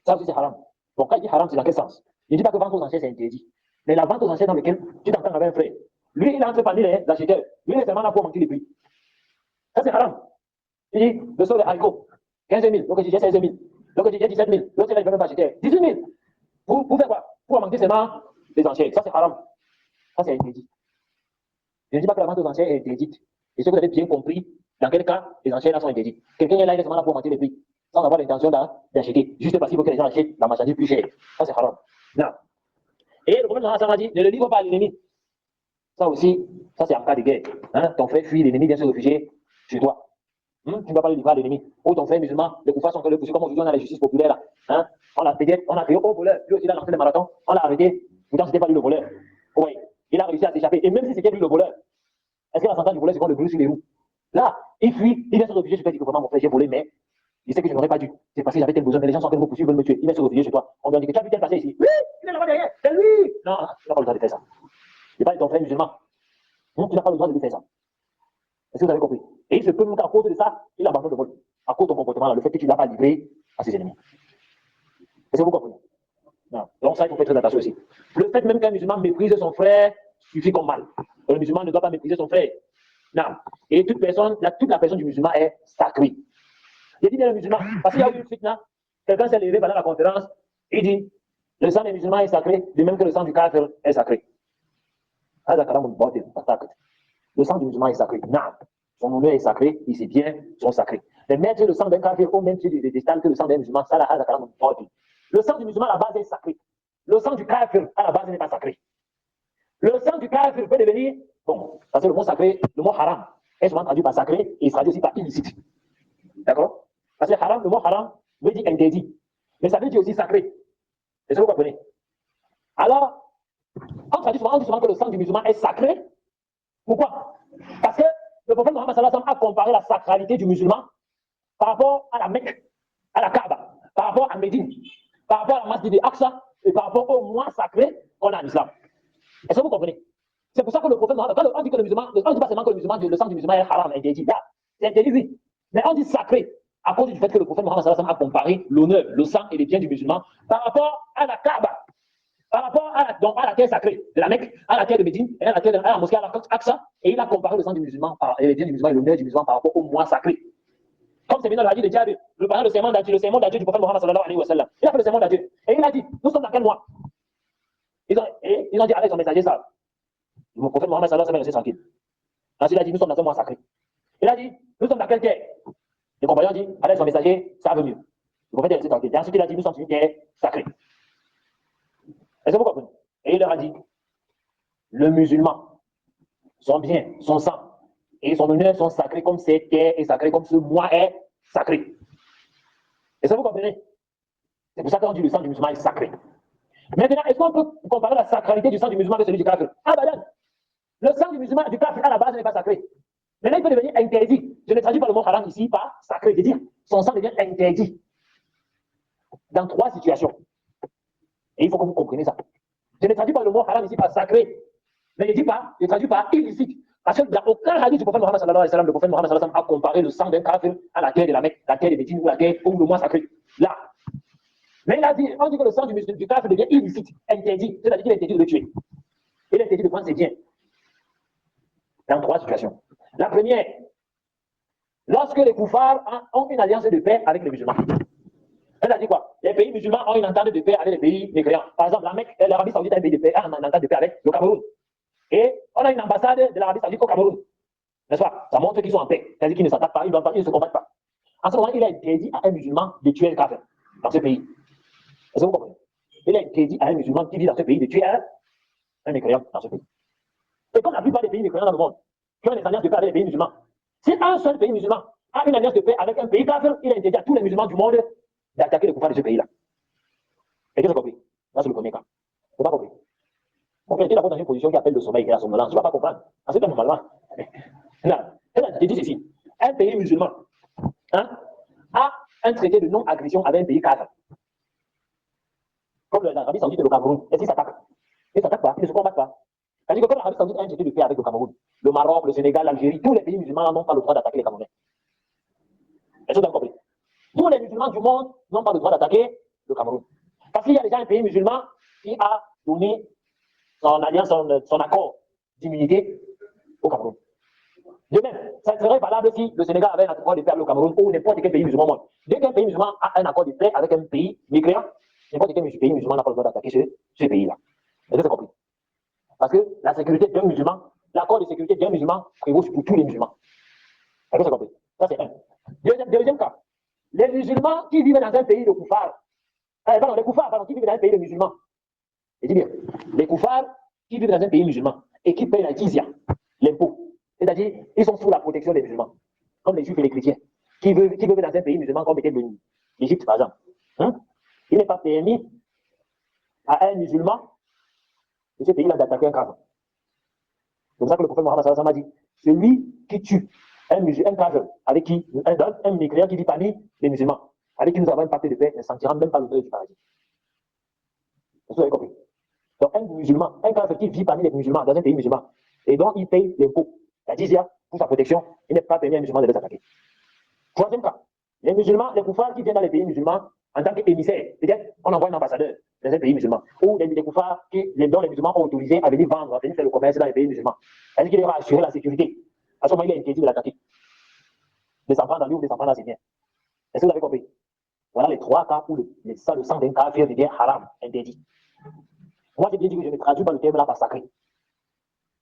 Ça aussi, c'est haram. Donc, quand il dit haram, c'est dans quel sens? Je ne dis pas que vente aux enchères, c'est interdit. Mais la vente aux enchères dans laquelle tu t'entends avec un frère, lui, il entre parmi les acheteurs. Lui, il est seulement là pour manquer les prix. Ça, c'est haram. Il dit, le sol de haricots, 15 000, l'autre dit 16 000, l'autre dit 17 000, l'autre il ne veut même pas acheter. 18 000. Pour faire quoi? Pour manquer seulement les enchères. Ça, c'est haram. Ça, c'est interdit. Je ne dis pas que la vente aux enchères est interdite. Et ce que vous avez bien compris, dans quel cas les enchères là sont interdites. Quelqu'un est là, il est seulement là pour augmenter les prix, sans avoir l'intention d'acheter, juste parce qu'il faut que les gens achètent la marchandise plus chère. Ça, c'est haram. Non. Et le prophète Mohammed a dit, ne le livre pas à l'ennemi. Ça aussi, ça c'est en cas de guerre. Hein? Ton frère fuit, l'ennemi vient se réfugier chez toi. Tu ne vas pas le livrer à l'ennemi. Ou ton frère musulman, les koufars sont que le pousser comme aujourd'hui on a la justice populaire là. Hein? On a créé au voleur, lui aussi il a lancé le marathon, on l'a arrêté, pourtant c'était pas lui le voleur. Oui, il a réussi à s'échapper. Et même si c'était lui le voleur, est-ce que la sentence du voleur c'est qu'on le brûle sur les roues? Là, il fuit, il vient se réfugier chez toi, il dit que vraiment mon frère j'ai volé, mais il sait que je n'aurais pas dû. C'est parce que j'avais tel besoin, mais les gens sont en train de me poursuivre, veulent me tuer. Il vient se réfugier chez toi. On lui a dit que tu as vu tel passer ici. Oui, il est là-bas derrière, c'est lui. Non, tu n'as pas le droit de faire ça. Il n'est pas ton frère musulman. Tu n'as pas le droit de lui faire ça. Est-ce que vous avez compris? Et il se peut même qu'à cause de ça, il abandonne le vol. À cause de ton comportement, là, le fait que tu ne l'as pas livré à ses ennemis. Est-ce que vous comprenez? Non. Donc ça, il faut faire très attention aussi. Le fait même qu'un musulman méprise son frère suffit comme mal. Le musulman ne doit pas mépriser son frère. Non. Et toute la personne du musulman est sacrée. Il dit bien le musulman, parce qu'il y a eu une fitna, quelqu'un s'est levé pendant la conférence, il dit, le sang des musulmans est sacré, de même que le sang du kafir est sacré. Le sang du musulman est sacré. Non. Son honneur est sacré, et ses biens sont sacrés. Mais mettre le sang d'un kafir au même titre de détestal que le sang d'un musulman, ça, le sang du musulman à la base est sacré. Le sang du kafir à la base n'est pas sacré. Le sang du kafir peut devenir, bon, parce que le mot sacré, le mot haram, est souvent traduit par sacré et il se traduit aussi par illicite. D'accord? Parce que haram, le mot haram veut dire interdit. Mais ça veut dire aussi sacré. Est-ce que vous comprenez? Alors, on dit souvent que le sang du musulman est sacré. Pourquoi? Parce que le prophète Mohammed sallallahu alayhi wa sallam a comparé la sacralité du musulman par rapport à la Mecque, à la Kaaba, par rapport à Médine, par rapport à la masjid al-Aqsa et par rapport au mois sacré qu'on a en islam. Est-ce que vous comprenez? C'est pour ça que le prophète Mohammed, quand on dit que le musulman, on ne dit pas seulement que le sang du musulman est haram, interdit. C'est interdit, oui. Mais on dit sacré à cause du fait que le prophète Mohammed sallallahu alayhi wa sallam a comparé l'honneur, le sang et les biens du musulman par rapport à la Kaaba. Par rapport à la terre sacrée de la Mecque, à la terre de Médine, et à la mosquée Al-Aqsa, et il a comparé le sang du musulman, et les biens du musulman et l'honneur du musulman par rapport au mois sacré. Comme c'est bien dans la vie de Dieu, le parent le serment d'adieu du prophète Mohammed sallallahu alayhi wa sallam. Il a fait le serment d'adieu. Et il a dit, nous sommes dans quel mois? Ils ont dit avec son messager ça. Le prophète Mohammed sallallahu alayhi wa sallam est tranquille. Ensuite, il a dit, nous sommes dans un mois sacré. Il a dit, nous sommes dans quelle terre? Les compagnons ont dit, avec son messager, ça veut mieux. Le prophète est resté tranquille. Et ensuite, il a dit, nous sommes sur une terre sacrée. Est-ce que vous comprenez? Et il leur a dit, le musulman, son bien, son sang et son honneur sont sacrés comme cette terre est sacrée, comme ce mois est sacré. Est-ce que vous comprenez? C'est pour ça qu'on dit le sang du musulman est sacré. Maintenant, est-ce qu'on peut comparer la sacralité du sang du musulman avec celui du kafir? Ah, bah, le sang du musulman du kafir à la base n'est pas sacré. Maintenant, il peut devenir interdit. Je ne traduis pas le mot haram ici par sacré, c'est-à-dire son sang devient interdit dans 3 situations. Et il faut que vous compreniez ça. Je ne traduis pas le mot haram ici par sacré, mais je traduis par illicite. Parce qu'il n'y a aucun hadith du prophète Mohammed sallallahu alayhi wa sallam, le prophète Mohammed sallallahu alayhi wa sallam a comparé le sang d'un kafir à la terre de la Mecque, la terre de Médine ou la terre ou le mois sacré. Là. Mais il a dit, on dit que le sang du kafir devient illicite, interdit, c'est-à-dire qu'il est interdit de le tuer. Il est interdit de prendre ses biens. Dans 3 situations. La première, lorsque les koufars ont une alliance de paix avec les musulmans. C'est-à-dire quoi? Les pays musulmans ont une entente de paix avec les pays mécréants. Par exemple, l'Arabie Saoudite a un pays de paix, a une entente de paix avec le Cameroun. Et on a une ambassade de l'Arabie Saoudite au Cameroun. N'est-ce pas? Ça montre qu'ils sont en paix. C'est-à-dire qu'ils ne s'attaquent pas, ils ne se combattent pas. En ce moment, il est interdit à un musulman de tuer un kafir dans ce pays. Est-ce que vous comprenez? Il est interdit à un musulman qui vit dans ce pays de tuer un mécréant dans ce pays. Et comme la plupart des pays mécréants dans le monde, qui ont des alliances de paix avec les pays musulmans, si un seul pays musulman a une alliance de paix avec un pays kafir, il est interdit à tous les musulmans du monde d'attaquer les koufars de ce pays-là. Est-ce que vous compris? Ça, c'est le premier cas. Vous n'avez pas compris? On peut être dans une position qui appelle le sommeil et la somnolence. Tu ne vas pas comprendre. En ce cas, normalement. Là, je dis ceci. Un pays musulman a un traité de non-agression avec un pays kafir. Comme l'Arabie Saoudite et le Cameroun. Est-ce qu'ils s'attaquent? Ils ne s'attaquent pas, ils ne se combattent pas. C'est-à-dire que comme l'Arabie Saoudite a un traité de paix avec le Cameroun, le Maroc, le Sénégal, l'Algérie, tous les pays musulmans n'ont pas le droit d'attaquer les Camerounais. Est-ce que vous avez compris? Tous les musulmans du monde n'ont pas le droit d'attaquer le Cameroun. Parce qu'il y a déjà un pays musulman qui a donné son alliance, son accord d'immunité au Cameroun. De même, ça serait valable si le Sénégal avait un accord de paix avec le Cameroun ou n'importe quel pays musulman au monde. Dès qu'un pays musulman a un accord de paix avec un pays mécréant, n'importe quel pays musulman n'a pas le droit d'attaquer ce pays-là. Est-ce que c'est compris? Parce que la sécurité d'un musulman, l'accord de sécurité d'un musulman prévaut pour tous les musulmans. Est-ce que c'est compris? Ça, c'est un. Deuxième cas. Les musulmans qui vivent dans un pays de koufars, les koufars qui vivent dans un pays de musulmans, je dis bien, les koufars qui vivent dans un pays musulman et qui payent la jizya, l'impôt, c'est-à-dire ils sont sous la protection des musulmans, comme les juifs et les chrétiens, qui vivent dans un pays musulman comme l'Égypte par exemple. Il n'est pas permis à un musulman de ce pays-là d'attaquer un kafir. C'est pour ça que le prophète Mohammed sallallahu alayhi wa sallam a dit, celui qui tue un kafir avec qui, un mécréant qui vit parmi les musulmans, avec qui nous avons un pacte de paix, ne sentira même pas l'odeur du paradis. Est-ce que vous avez compris? Donc un musulman, un kafir qui vit parmi les musulmans dans un pays musulman, et donc il paye l'impôt, la jizya, pour sa protection, il n'est pas permis à un musulman de les attaquer. Troisième cas, les musulmans, les koufars qui viennent dans les pays musulmans en tant qu'émissaires, c'est-à-dire on envoie un ambassadeur dans un pays musulman, ou les koufars dont les musulmans ont autorisé à venir vendre, à venir faire le commerce dans les pays musulmans. C'est-à-dire qu'il devra assurer la sécurité. À ce moment, il est interdit de l'attaquer. De s'en prendre dans lui ou de s'en prendre dans ses biens. Est-ce que vous avez compris? Voilà les 3 cas où le sang d'un kafir devient haram, interdit. Moi, j'ai bien dit que je ne traduis pas le terme là par sacré.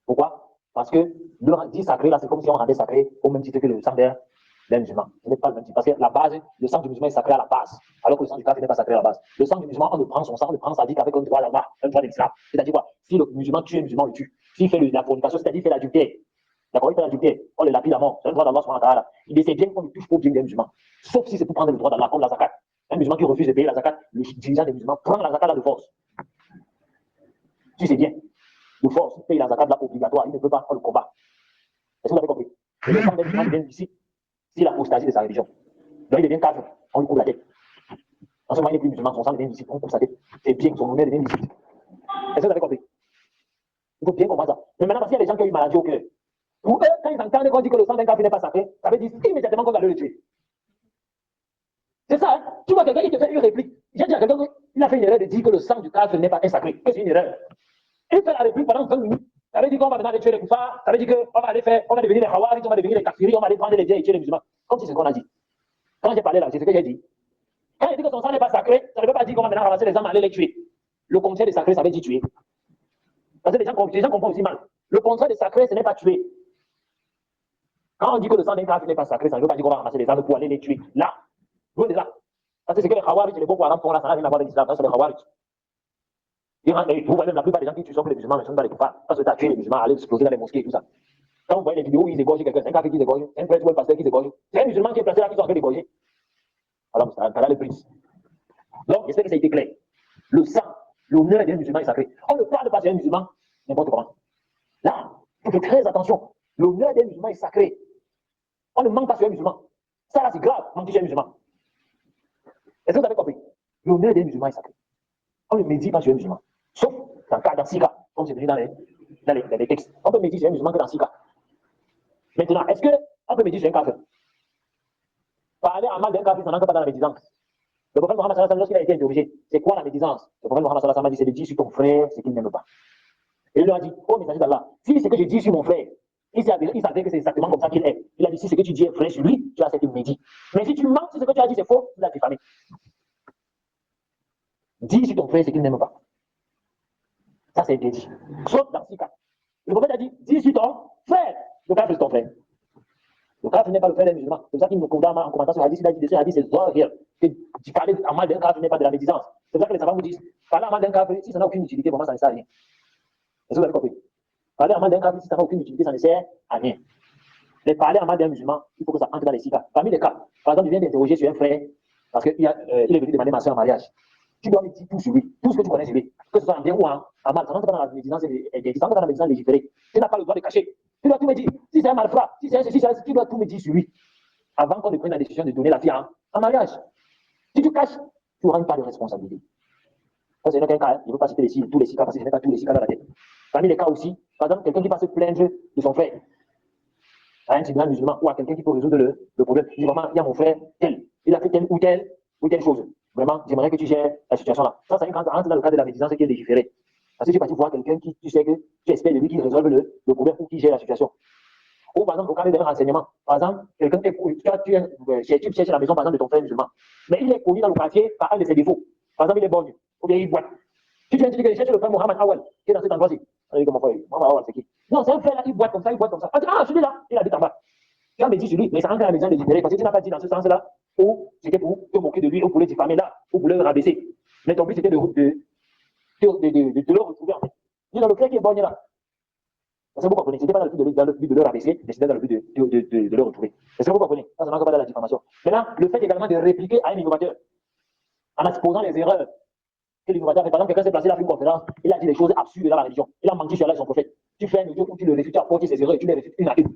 Pourquoi? Parce que le dit sacré là, c'est comme si on rendait sacré au même titre que le sang d'un musulman. Ce n'est pas le même titre. Parce que la base, le sang du musulman est sacré à la base, alors que le sang du kafir n'est pas sacré à la base. Le sang du musulman, on le prend son sang, on le prend, ça dit qu'avec un droit d'Allah, un droit de l'islam. C'est-à-dire quoi? Si le musulman tue un musulman, on le tue. S'il fait la fornication, c'est-à-dire qu'il fait l'adultère. D'accord, il fait l'adultère, on le lapide à mort. C'est un droit d'Allah subhanahu wa ta'ala. Il essaie bien qu'on ne touche pas au bien des musulmans. Sauf si c'est pour prendre le droit d'Allah, comme la zakat. Un musulman qui refuse de payer la zakat, le dirigeant des musulmans prend la zakat là de force. Si c'est bien, de force, il paye la zakat là obligatoire, il ne peut pas faire le combat. Est-ce que vous avez compris? Et le sang d'un musulman devient ici, si l'apostasie de sa religion. Donc il devient kafir, on lui coupe la tête. En ce moment, il n'est plus musulman, son sang devient licite, on coupe sa tête. C'est bien, son honneur devient licite. Est-ce que vous avez compris? Il faut bien comprendre ça. Mais maintenant, parce qu'il y a des gens qui ont une maladie au cœur. Pour eux, quand ils entendent qu'on dit que le sang d'un kafir n'est pas sacré, ça veut dire immédiatement qu'on va le tuer. C'est ça, hein? Tu vois quelqu'un, il te fait une réplique. J'ai dit à quelqu'un qu'il a fait une erreur de dire que le sang du kafir n'est pas sacré, que c'est une erreur. Il fait la réplique pendant 20 minutes. Ça veut dire qu'on va maintenant aller tuer les koufars, ça veut dire qu'on va aller faire, on va devenir les hawaris, on va devenir les kafiris, on va aller prendre les biens et tuer les musulmans. Comme si c'est ce qu'on a dit. Quand j'ai parlé là, c'est ce que j'ai dit. Quand il dit que son sang n'est pas sacré, ça ne veut pas dire qu'on va maintenant ramasser les armes et aller les tuer. Le contraire de sacré, ça veut dire tuer. Parce que les gens comprennent aussi mal. Le contraire de sacré, ce n'est pas tuer. Quand on dit que le sang d'un kafir n'est pas sacré, ça ne veut pas dire qu'on va ramasser les armes pour aller les tuer. Là, loin de là. Parce que c'est que les hawaris et les Boko Haram font là, ça n'a rien à voir avec l'islam, ça c'est les hawaris. Vous voyez même la plupart des gens qui tuent sont que les musulmans ne sont pas les koufars. Parce que tu as tué les musulmans, aller exploser dans les mosquées et tout ça. Quand vous voyez les vidéos où ils égorgent quelqu'un, c'est un kafir qui s'égorge, un prêtre ou un pasteur qui s'égorge, c'est un musulman qui est placé là qui sont en train d'égorger. Alors, ça a le prix. Donc, j'espère que ça a été clair. Le sang L'honneur d'un musulman est sacré. On ne parle pas d'un musulman n'importe comment. Là, il faut faire très attention. L'honneur d'un musulman est sacré. On ne manque pas sur un musulman. Ça, là, c'est grave, mentir sur un musulman. Est-ce que vous avez compris? L'honneur d'un musulman est sacré. On ne médit pas sur un musulman. Sauf dans 6 cas, comme c'est venu dans les textes. On peut médire sur un musulman que dans 6 cas. Maintenant, est-ce qu'on peut médire sur un kafir? Parler en mal d'un kafir, ça n'entre pas dans la médisance. Le prophète Mohammed sallallahu alayhi wa sallam, lorsqu'il a été interrogé, c'est quoi la médisance? Le prophète Mohammed sallallahu alayhi wa sallam a dit, c'est de dire sur ton frère ce qu'il n'aime pas. Et il leur a dit, oh messager d'Allah, si ce que je dis sur mon frère, il savait que c'est exactement comme ça qu'il est. Il a dit, si ce que tu dis est vrai sur lui, tu as cette médit. Mais si tu mens, si ce que tu as dit c'est faux, tu l'as diffamé. Dis sur ton frère ce qu'il n'aime pas. Ça, c'est interdit. Sauf dans 6 cas. Le prophète a dit, dis sur ton frère. Le kafir, c'est ton frère. Le kafir n'est pas le frère des musulmans. C'est pour ça qu'il nous condamne en commentant sur le hadith. Il a dit, dessus, hadith, c'est zahir. Que parler en mal d'un kafir n'est pas de la médisance. C'est pour ça que les savants vous disent, parler en mal d'un kafir, si ça n'a aucune utilité, vraiment, ça ne sert à rien. Est-ce que vous avez compris? Parler en mal d'un kafir, si ça n'a aucune utilité, ça ne sert à rien. Mais parler en mal d'un musulman, il faut que ça entre dans les 6 cas. Parmi les cas, par exemple, il vient d'interroger sur un frère, parce qu'il est venu demander ma soeur en mariage. Tu dois me dire tout sur lui, tout ce que tu connais sur lui, que ce soit en bien ou en mal. Ça rentre pas dans la médisance interdite, ça rentre dans la médisance légiférée. Tu n'as pas le droit de cacher. Tu dois tout me dire. Si c'est un malfrat, si c'est un ceci, tu dois tout me dire sur lui. Avant qu'on ne prenne la décision de donner la fille en mariage. Si tu caches, tu n'auras pas de responsabilité. Ça, c'est qu'un cas. Je ne veux pas citer tous les 6 cas parce que je n'ai pas tous les 6 cas dans la tête. Parmi les cas aussi, par exemple, quelqu'un qui va se plaindre de son frère à un tribunal musulman ou à quelqu'un qui peut résoudre le problème. Il dit, maman, il y a mon frère, tel. Il a fait telle ou telle chose. Vraiment, j'aimerais que tu gères la situation-là. Ça rentre dans le cadre de la médisance qui est légiférée. Parce que tu es parti voir quelqu'un qui, tu sais que tu espères de lui qui résolve le problème ou qui gère la situation. Ou par exemple, au cadre d'un renseignement. Par exemple, quelqu'un tu cherches la maison par exemple, de ton frère musulman. Mais il est connu dans le quartier par un de ses défauts. Par exemple, il est borgne. Ou bien il boite. Si tu viens te dire que je cherche le frère Mohamed Awal, qui est dans cet endroit-ci. On dit que mon frère, Mohamed Awal, c'est qui? Non, c'est un frère là, il boite comme ça, il boite comme ça. On dit, ah, celui-là, il habite en bas. Tu as médit sur lui, mais ça rentre dans la maison légiférée. Parce que tu n'as pas dit dans ce sens-là, ou c'était pour te moquer de lui, ou pour le diffamer là, ou pour le rabaisser. Mais ton but c'était de le retrouver en fait. Dis dans le frère qui est borgne là. Parce que vous comprenez, c'était pas dans le but de le rabaisser, mais c'était dans le but de le retrouver. Est-ce que vous comprenez? Ça ne rentre pas dans la diffamation. Maintenant, le fait également de répliquer à un innovateur, en exposant les erreurs que l'innovateur fait. Par exemple, quelqu'un s'est placé là, fait une conférence, il a dit des choses absurdes dans la religion. Il a menti sur Allah et son prophète. Tu fais un audio où tu le réfutes, tu apportes ses erreurs et tu les réfutes une à une.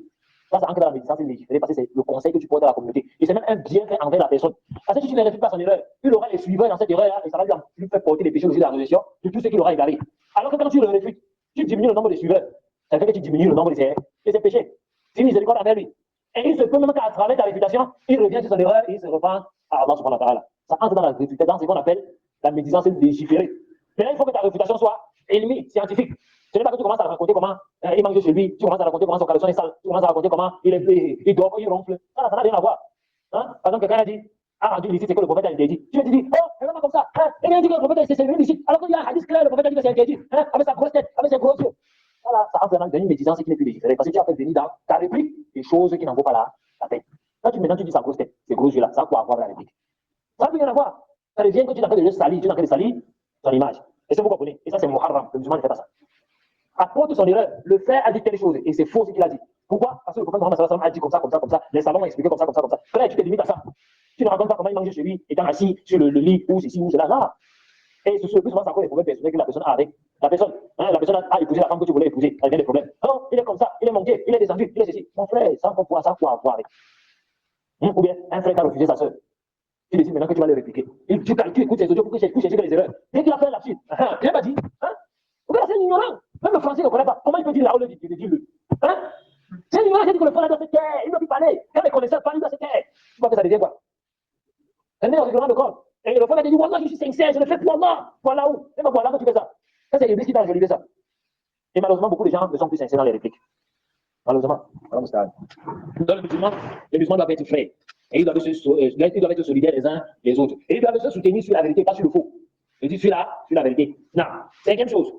Ça entre dans la médisance légiférée parce que c'est le conseil que tu portes à la communauté. Et c'est même un bienfait envers la personne. Parce que si tu ne réfutes pas son erreur, il aura les suiveurs dans cette erreur-là et ça va lui faire porter les péchés au jour de la résurrection de tout ce qu'il aura égaré. Alors que quand tu le réfutes, tu diminues le nombre de suiveurs. Ça fait que tu diminues le nombre de ses péchés. C'est une miséricorde envers lui. Et il se peut même qu'à travers ta réfutation, il revient sur son erreur et il se repent à Allah subhanahu wa ta'ala. Ça entre dans la réfutation, dans ce qu'on appelle la médisance légiférée. Maintenant, il faut que ta réfutation soit ennemie, scientifique. Ce n'est pas que tu commences à raconter comment il mange chez lui, tu commences à raconter comment son caleçon est sale, tu commences à raconter comment il dort, il ronfle. Ça n'a rien à voir. Hein? Par exemple, quelqu'un a dit, a rendu licite, c'est que le prophète a interdit. Tu me dis, oh, c'est vraiment comme ça. Hein? Et bien, il dit que le prophète c'est licite. Alors qu'il y a un hadith clair, le prophète a dit que c'est interdit. Hein? Avec sa grosse tête, avec ses gros yeux. Voilà, ça entre dans une médisance qui n'est plus légiférée. Parce que tu as fait venir dans ta réplique des choses qui n'en vaut pas la peine. Maintenant, tu dis sa grosse tête, ses gros yeux là, ça a quoi à voir avec la réplique? Ça n'a rien à voir. Ça devient que tu n'as pas de le salir, tu n'as que de salir son image. Est-ce que vous comprenez? Et ça, c'est Muharram. Le musulman ne fait pas ça. Apporte son erreur. Le frère a dit telle chose et c'est faux ce qu'il a dit. Pourquoi? Parce que le prophète Mohammed sallallahu alayhi wa sallam a dit comme ça, comme ça, comme ça. Les savants ont expliqué comme ça, comme ça, comme ça. Frère, tu te limites à ça. Tu ne racontes pas comment il mange chez lui, étant assis sur le lit ou ceci ou cela. Là. Et ce plus souvent, c'est encore les problèmes personnels que la personne a avec la personne. Hein, la personne a épousé la femme que tu voulais épouser. Elle vient des problèmes. Non, il est comme ça, il est manqué, il est descendu, il est ceci. Mon frère, ça n'a pas à voir avec. Ou bien, un frère qui a refusé sa soeur. Tu décides maintenant que tu vas le répliquer. Tu écoutes ses audios pour chercher les erreurs. Dès qu'il a fait là-dessus, il n'a pas dit. Hein? C'est un ignorant. Même le français ne connaît pas. Comment il peut dire la hauteur de Dieu? Hein? C'est un ignorant qui dit que le frère doit se taire. Il ne doit plus parler. Quand les connaisseurs parlent, il doit se taire. Tu vois que ça devient quoi? C'est un règlement de compte. Et le frère a dit, voilà, je suis sincère, je le fais pour Allah. Voilà où? Et ben voilà que tu fais ça. Ça, c'est l'Église qui t'a enjolivé ça. Et malheureusement, beaucoup de gens ne sont plus sincères dans les répliques. Malheureusement. Dans le musulman doivent être frères. Et ils doivent être solidaires les uns les autres. Et ils doivent se soutenir sur la vérité, pas sur le faux. Je dis sur la vérité. Non. Cinquième chose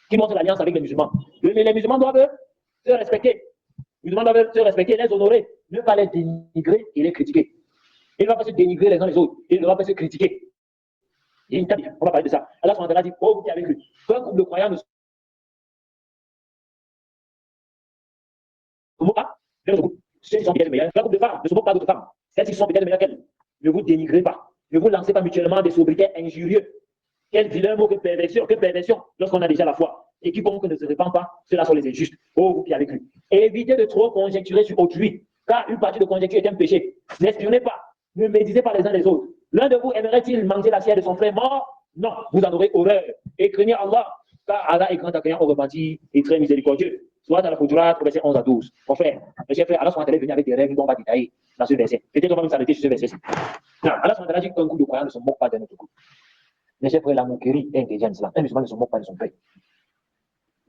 qui montre l'alliance avec les musulmans. Les musulmans doivent se respecter. Les musulmans doivent se respecter, les honorer, ne pas les dénigrer et les critiquer. Ils ne doivent pas se dénigrer les uns les autres. Ils ne doivent pas se critiquer. On va parler de ça. Allah subhanahu wa ta'ala dit, oh, vous qui avez cru, qu'un couple de croyants ne se moque pas, ceux qui sont peut-être meilleurs, qu'un couple de femmes ne se moque pas d'autres femmes. Celles qui sont peut-être meilleures qu'elles. Ne vous dénigrez pas. Ne vous lancez pas mutuellement des sobriquets injurieux Quel vilain mot, quelle perversion, lorsqu'on a déjà la foi. Et quiconque ne se répand pas, ceux-là sont les injustes. Oh, vous qui avez cru. Et évitez de trop conjecturer sur autrui, car une partie de conjecture est un péché. N'espionnez pas, ne médisez pas les uns les autres. L'un de vous aimerait-il manger la chair de son frère mort? Non, vous en aurez horreur. Et craignez Allah, car Allah est grand accueillant au repenti et très miséricordieux. Soit dans la Foujurat, verset 11 à 12. Mon frère, mes chers frères, Allah est venu avec des règles dont on va détailler dans ce verset. Peut-être on va même s'arrêter sur ce verset-ci. Allah dit qu'un groupe de croyants ne se moque pas d'un autre groupe. Mes chers frères, la moquerie est intelligente en islam. Un musulman ne se moque pas de son frère.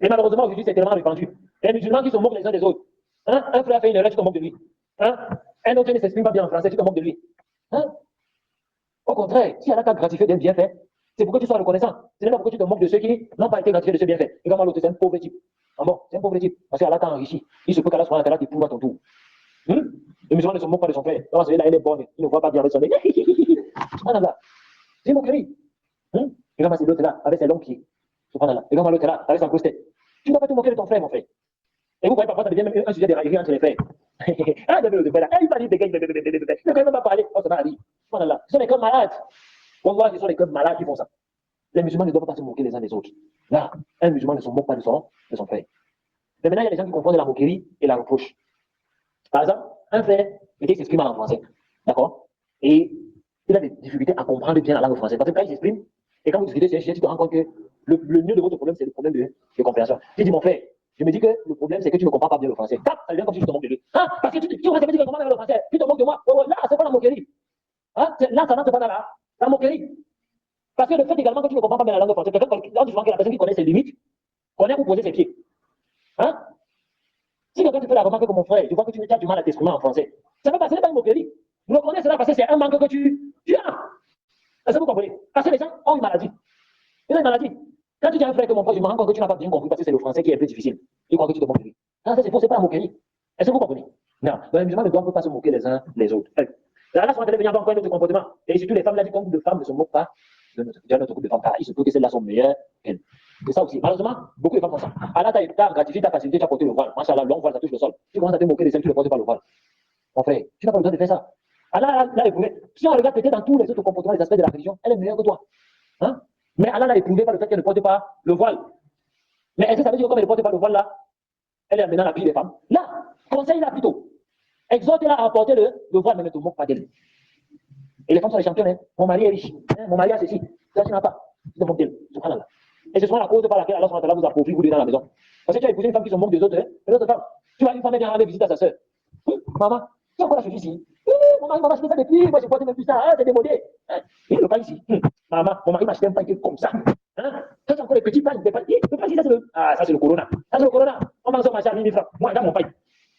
Et malheureusement, aujourd'hui, c'est tellement répandu. Les musulmans qui se moquent les uns des autres. Hein? Un frère fait une erreur, tu te moques de lui. Hein? Un autre ne s'exprime pas bien en français, tu te moques de lui. Hein? Au contraire, si Allah t'a gratifié d'un bienfait, c'est pour que tu sois reconnaissant. Ce n'est pas pour que tu te moques de ceux qui n'ont pas été gratifiés de ce bienfait. Et comme l'autre, c'est un pauvre type. Ah bon, c'est un pauvre type. Parce qu'Allah t'a enrichi. Il se peut qu'Allah soit en terre pour à ton tour. Le musulman ne se moque pas de son frère. Non, celui-là, il est bon. Il ne voit pas bien avec son nez. Subhanallah. C'est une moquerie. Et comme c'est l'autre là, avec ses longs pieds. Subhanallah. Et comme l'autre là, avec sa grosse tête. Tu ne dois pas te moquer de ton frère, mon frère. Et vous voyez, parfois, ça devient même un sujet de raillerie entre les frères. Ah, le frère là, il va dire des gars, il ne peut même pas parler. Oh, ça va aller. Subhanallah. Ce sont les cœurs malades. On voit que ce sont les cœurs malades qui font ça. Les musulmans ne doivent pas se moquer les uns des autres. Là, un musulman ne se moque pas de son frère. Mais maintenant, il y a des gens qui confondent la moquerie et la reproche. Par exemple, un frère, il s'exprime en français. D'accord? Et il a des difficultés à comprendre bien la langue française. Parce que quand il s'exprime, et quand vous discutez sur un sujet, tu te rends compte que le nœud de votre problème, c'est le problème de compréhension. Tu dis, mon frère, je me dis que le problème, c'est que tu ne comprends pas bien le français. Ça devient comme si tu te moques de lui. Hein? Parce que tu vois, ça veut dire que tu comprends bien le français. Tu te moques de moi. Là, c'est pas la moquerie. Hein? Là, ça n'entre pas dans la moquerie. Parce que le fait également que tu ne comprends pas bien la langue française, quelqu'un, que la personne qui connaît ses limites, connaît où poser ses pieds. Hein? Si quelqu'un te fait la remarque comme mon frère, tu vois que tu as du mal à t'exprimer en français, ce n'est pas une moquerie. Vous reconnaissez cela parce que c'est un manque que tu as. Est-ce que vous comprenez? Parce que les gens ont une maladie. Ils ont une maladie. Quand tu dis à un frère que mon frère, je me rends compte que tu n'as pas bien compris parce que c'est le français qui est un peu difficile. Il croit que tu te moques de lui. Non, ça c'est faux, c'est pas la moquerie. Est-ce que vous comprenez? Non. Les musulmans ne doivent pas se moquer les uns les autres. Là, on va venir encore un autre comportement. Et surtout, les femmes, là, dit qu'un groupe de femmes ne se moquent pas de notre groupe de femmes. Car il se peut que celles-là sont meilleures qu'elles. C'est ça aussi. Malheureusement, beaucoup de femmes font ça. Allah t'a gratifié ta facilité, tu as porté le voile. Machallah, long voile, ça touche le sol. Tu commences à te moquer de celles qui ne portent pas le voile. Mon frère, tu n'as pas besoin de faire ça. Allah l'a éprouvé. Si on regarde peut-être dans tous les autres comportements, les aspects de la religion, elle est meilleure que toi. Hein? Mais Allah l'a éprouvé par le fait qu'elle ne porte pas le voile. Mais est-ce que ça veut dire que comme elle ne porte pas le voile là, elle est maintenant la pire des femmes? Là, conseille-la plutôt. Exhorte-la à porter le voile, mais ne te moque pas d'elle. Et les femmes sont les championnes. Hein? Mon mari est riche. Hein? Mon mari a ceci. Ça, tu n'as pas. Tu te moques d'elle. Subhanallah. Et ce sera la cause par laquelle Allah vous a profité, vous deux dans la maison. Parce que tu as épousé une femme qui se moque des autres, hein? Les autres femmes. Tu vois, une femme vient rendre visite à sa soeur. Maman, tu as encore la cheville ici? Maman, je fais ça depuis. Moi, je porte même plus ça. C'est démodé. Hein? Il ne pas ici. Maman, mon mari m'a acheté un pain comme ça. Hein? Ça, c'est encore les petits pains. Le pain ici, ça, c'est le. Ah, ça, c'est le corona. Ça, c'est le corona. On va en marcher à 1000 francs. Moi, dans mon pain.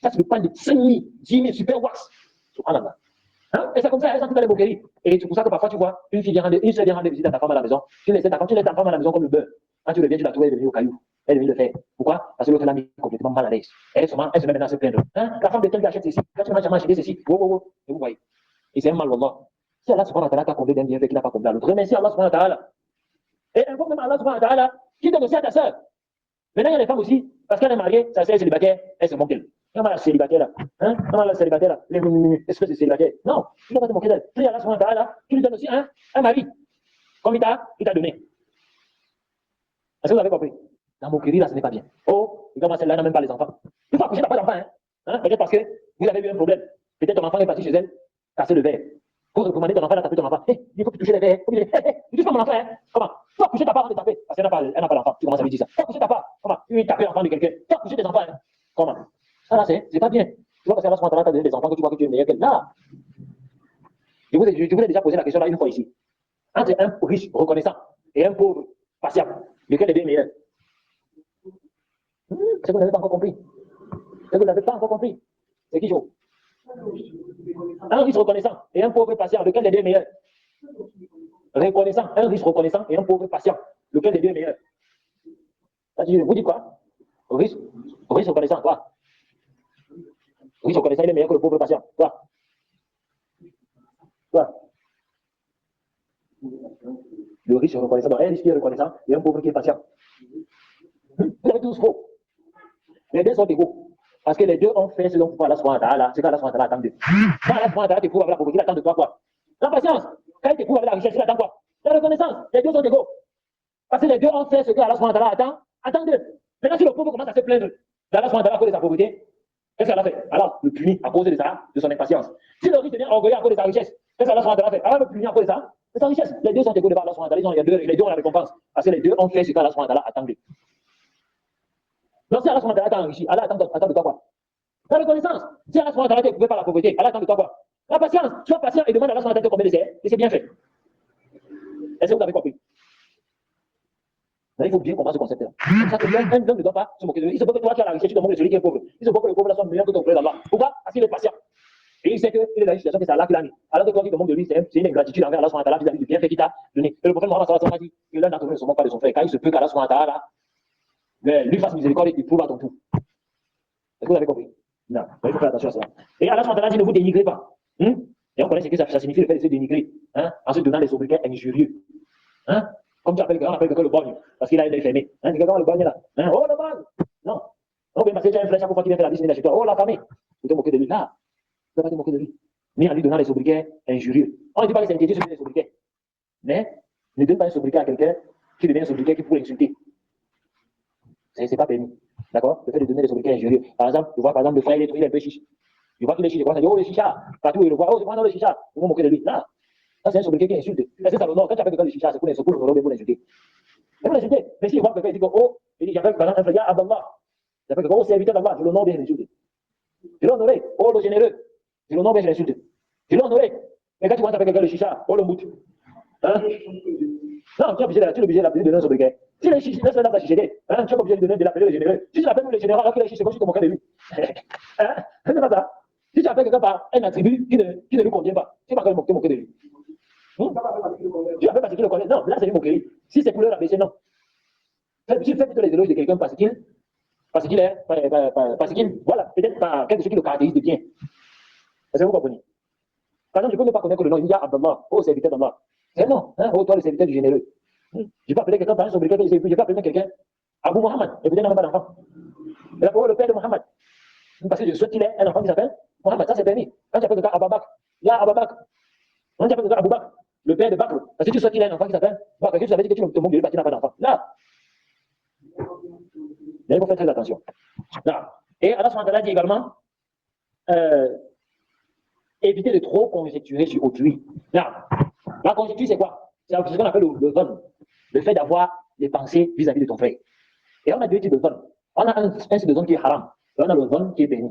Ça, c'est le pain de 5 000, 10 000, super wax. Subhanallah. Hein? Et c'est comme ça, elle sent dans les moqueries. Et c'est pour ça que parfois, tu vois, une soeur vient rendre visite à ta femme à la maison. Tu laisses ta femme à la maison comme le beurre. Quand tu reviens, tu la trouves, elle est venue au caillou. Elle est venue le faire. Pourquoi? Parce que l'autre l'a mis complètement mal à l'aise. Elle se met maintenant à se plaindre. Hein? La femme de tel qui achète ceci. Quand tu manges acheter ceci. Oh. Et vous voyez. Et c'est un mal, wallah. Si Allah subhanahu wa ta'ala t'a comblé d'un bienfait qu'il n'a pas comblé à l'autre, remercie Allah subhanahu wa ta'ala. Et invoque même Allah subhanahu wa ta'ala qui donne aussi à ta soeur. Maintenant, il y a les femmes aussi, parce qu'elle est mariée, sa soeur est célibataire, elle se moque d'elle. Comment la célibataire là? Hein? Comment la célibataire là? Espèce de célibataire. Non, tu ne dois pas te moquer d'elle. Prie Allah subhanahu wa ta'ala, tu lui donnes aussi un mari. Comme il t'a donné. Est-ce que vous avez compris? La moquerie là, ce n'est pas bien. Oh, et comment celle-là n'a même pas les enfants. Il faut accoucher, t'as pas d'enfant, hein? Peut-être parce que vous avez eu un problème. Peut-être ton enfant est parti chez elle, casser le verre. Pour recommander ton enfant, elle a tapé ton enfant. Hey, il faut que tu touches les verres. Tu touches pas mon enfant, hein? Comment? Tu vas coucher ta part avant de taper. Parce qu'elle n'a pas d'enfant. Tu commences à lui dire ça. Tu vas coucher ta part. Comment? Tu veux taper l'enfant de quelqu'un. Tu vas coucher tes enfants, hein? Comment? Ça là, c'est pas bien. Tu vois, parce qu'elle va se donné des enfants que tu vois que tu es meilleur qu'elle. Là. Je vous ai déjà posé la question là une fois ici. Entre un riche reconnaissant et un pauvre patient, lequel est le meilleur? C'est que vous n'avez pas encore compris. C'est que vous n'avez pas encore compris. C'est qui joue? Un riche reconnaissant et un pauvre patient, lequel des deux est meilleur? Reconnaissant, un riche reconnaissant et un pauvre patient, lequel des deux est meilleur? Vous dites quoi? Riche reconnaissant, quoi? Riche reconnaissant, il est meilleur que le pauvre patient, quoi? Quoi? Le riche reconnaissant, un riche qui est reconnaissant et un pauvre qui est patient. Vous avez tous faux. Les deux sont égaux. Parce que les deux ont fait selon Allah subhanahu wa ta'ala, c'est quand Allah subhanahu wa ta'ala attend d'eux. Quand Allah subhanahu wa ta'ala t'éprouve avec la pauvreté, il attend de toi quoi? La patience. Quand il t'éprouve avec la richesse, il attend quoi? La reconnaissance. Les deux sont égaux. Parce que les deux ont fait ce que Allah subhanahu wa ta'ala attend. Attendez. Maintenant, si le pauvre commence à se plaindre d'Allah subhanahu wa ta'ala à cause de sa pauvreté, qu'est-ce qu'Allah fait? Allah le punit à cause de son impatience. Si le riche devient orgueilleux à cause de sa richesse, qu'est-ce qu'Allah subhanahu wa ta'ala fait? Allah le punit à cause de sa richesse. Les deux sont égaux devant Allah subhanahu wa ta'ala. Les deux ont la récompense. Parce que les deux ont fait ce qu'Allah subhanahu wa ta'ala attend d'eux. Donc si Allah subhanahu wa ta'ala t'a enrichi, Allah attend de toi quoi? La reconnaissance. Si Allah subhanahu wa ta'ala t'a éprouvé par la pauvreté, Allah attend de toi quoi? La patience. Sois patient et demande à Allah subhanahu wa ta'ala combien de c'est. Et c'est bien fait. Est-ce que vous avez compris? Il faut bien comprendre ce concept-là. Ça que un ne doit pas se moquer de lui. Il se peut que toi, tu as la richesse, tu te moques de celui qui est pauvre. Il se peut que le pauvre soit meilleur que ton frère d'Allah. Pourquoi? Parce qu'il est patient. Et il sait qu'il est dans une situation que c'est Allah qui l'a mis. Alors que toi qui te moques de lui, c'est une ingratitude envers Allah subhanahu wa ta'ala vis-à-vis du bienfait qu'il t'a donné. Et le prophète Mohammed sallallahu alayhi wa sallam a dit que l'un d'entre nous ne se moque pas de son frère, car il se peut qu'Allah subhanahu wa ta'ala lui fasse miséricorde et qu'il prouve à ton tour. Est-ce que vous avez compris? Non, il faut faire attention à cela. Et Allah subhanahu wa ta'ala dit ne vous dénigrez pas. Et on connaît ce que ça signifie le fait de se dénigrer, en se donnant des sobriquets injurieux. Comme tu appelles quelqu'un, on appelle quelqu'un le borgne, parce qu'il a une œil fermé. C'est quelqu'un le borgne là. Oh le borgne. Non. On peut passer une flèche chaque fois qu'il vient faire la visite chez toi. Oh la famille. Tu te moquer de lui. Là, tu ne peux pas te moquer de lui. Ni en lui donnant des sobriquets injurieux. On ne dit pas que c'est interdit de donner des sobriquets. Mais ne donne pas un sobriquet à quelqu'un qui devient un sobriquet qui pourrait insulter. C'est pas permis. D'accord? Le fait de donner des sobriquets injurieux. Par exemple, tu vois, par exemple, le frère, il est un peu chiche. Tu vois qu'il est chiche, tu dit, oh le chicha. Partout, il le voit, oh, c'est moi, non, le chicha. Vous vous moquez de lui. Là. Ça, c'est un sobriquet qui insulte. Est-ce que ça l'honore? Quand tu appelles quelqu'un le chicha, c'est pour l'honorer, pour l'insulter. C'est pour l'insulter. Mais si il voit quelqu'un, il dit, oh, il dit, j'appelle par exemple un frère, Abdallah. J'appelle quelqu'un, oh, serviteur d'Allah, je l'honore bien, je l'insulte. Je l'ai honoré. Oh, le généreux. Je l'honore bien, je l'insulte. Je l'ai honoré. Mais quand tu vois appeler quelqu'un le chicha, oh, le mout. Non, tu es obligé de donner un sobriquet. Si les chichis, laisse-le dans chicher, tu es obligé de l'appeler le généreux. Si tu l'appelles le général, alors qu'il est chiché, c'est comme si tu te moquais de lui. C'est pas ça. Si tu appelles quelqu'un par un attribut qui ne lui convient pas, tu ne vas pas te moquer de lui. Tu appelles parce qu'il le connaît. Non, là c'est une moquerie. Si c'est pour le rabaisser, non. Tu fais plutôt les éloges de quelqu'un parce qu'il voilà, peut-être par quelque chose qui le caractérise de bien. Est-ce que vous comprenez? Par exemple, je ne peux ne pas connaître le nom, il dit Abdallah, oh serviteur d'Allah. C'est non, oh toi le serviteur du généreux. Je peux appeler quelqu'un par un sobriquet, je peux appeler quelqu'un Abu Mohammed, et peut-être n'a même pas d'enfant. Et là, pour le père de Mohammed. Parce que je souhaite qu'il ait un enfant qui s'appelle Mohammed, ça c'est permis. Quand tu appelles quelqu'un Ababak, il y a Ababak. Quand tu appelles quelqu'un Aboubak, le père de Bakr, parce que tu souhaites qu'il ait un enfant qui s'appelle Bakr, tu savais dire que tu te moques de lui parce qu'il n'a pas d'enfant. Là, il faut faire très attention. Là. Et Allah subhanahu wa ta'ala dit également éviter de trop conjecturer sur autrui. Là, la conjecture, c'est quoi? C'est ce qu'on appelle le von, le fait d'avoir des pensées vis-à-vis de ton frère. Et on a deux types de von. On a un type de von qui est haram, et on a le von qui est béni.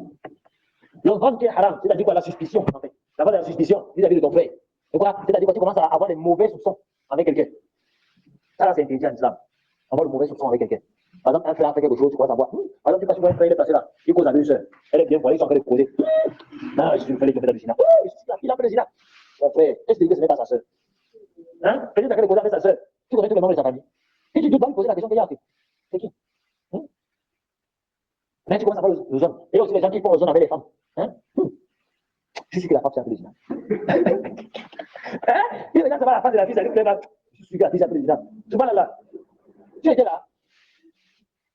Le von qui est haram, c'est-à-dire quoi? La suspicion, en fait. D'avoir de la suspicion vis-à-vis de ton frère. C'est quoi? C'est-à-dire que tu commences à avoir des mauvais soupçons avec quelqu'un. Ça, c'est interdit en islam. Avoir de mauvais soupçons avec quelqu'un. Par exemple, un frère a fait quelque chose, tu commences à voir. Par exemple, tu passes sur un frère, il est passé là. Il cause avec une soeur. Elle est bien voilée, ils sont en train de causer. Non, je suis une frère qui fait du zina. Il a fait le zina. Mon frère, est-ce que ce n'est pas sa soeur? Peut-être qu'il a fait le cause avec sa soeur. Tu connais tous les membres de sa famille. Et tu dois lui poser la question qu'il a fait. C'est qui? Mais tu commences à voir les hommes. Et aussi les gens qui font les hommes avec les femmes. Je suis sûr que la femme, c'est un peu le zina. Il regarde la femme de la fille, ça lui plaît pas. Je suis sûr que la fille, c'est un peu le zina. Tu vois là. Tu étais là.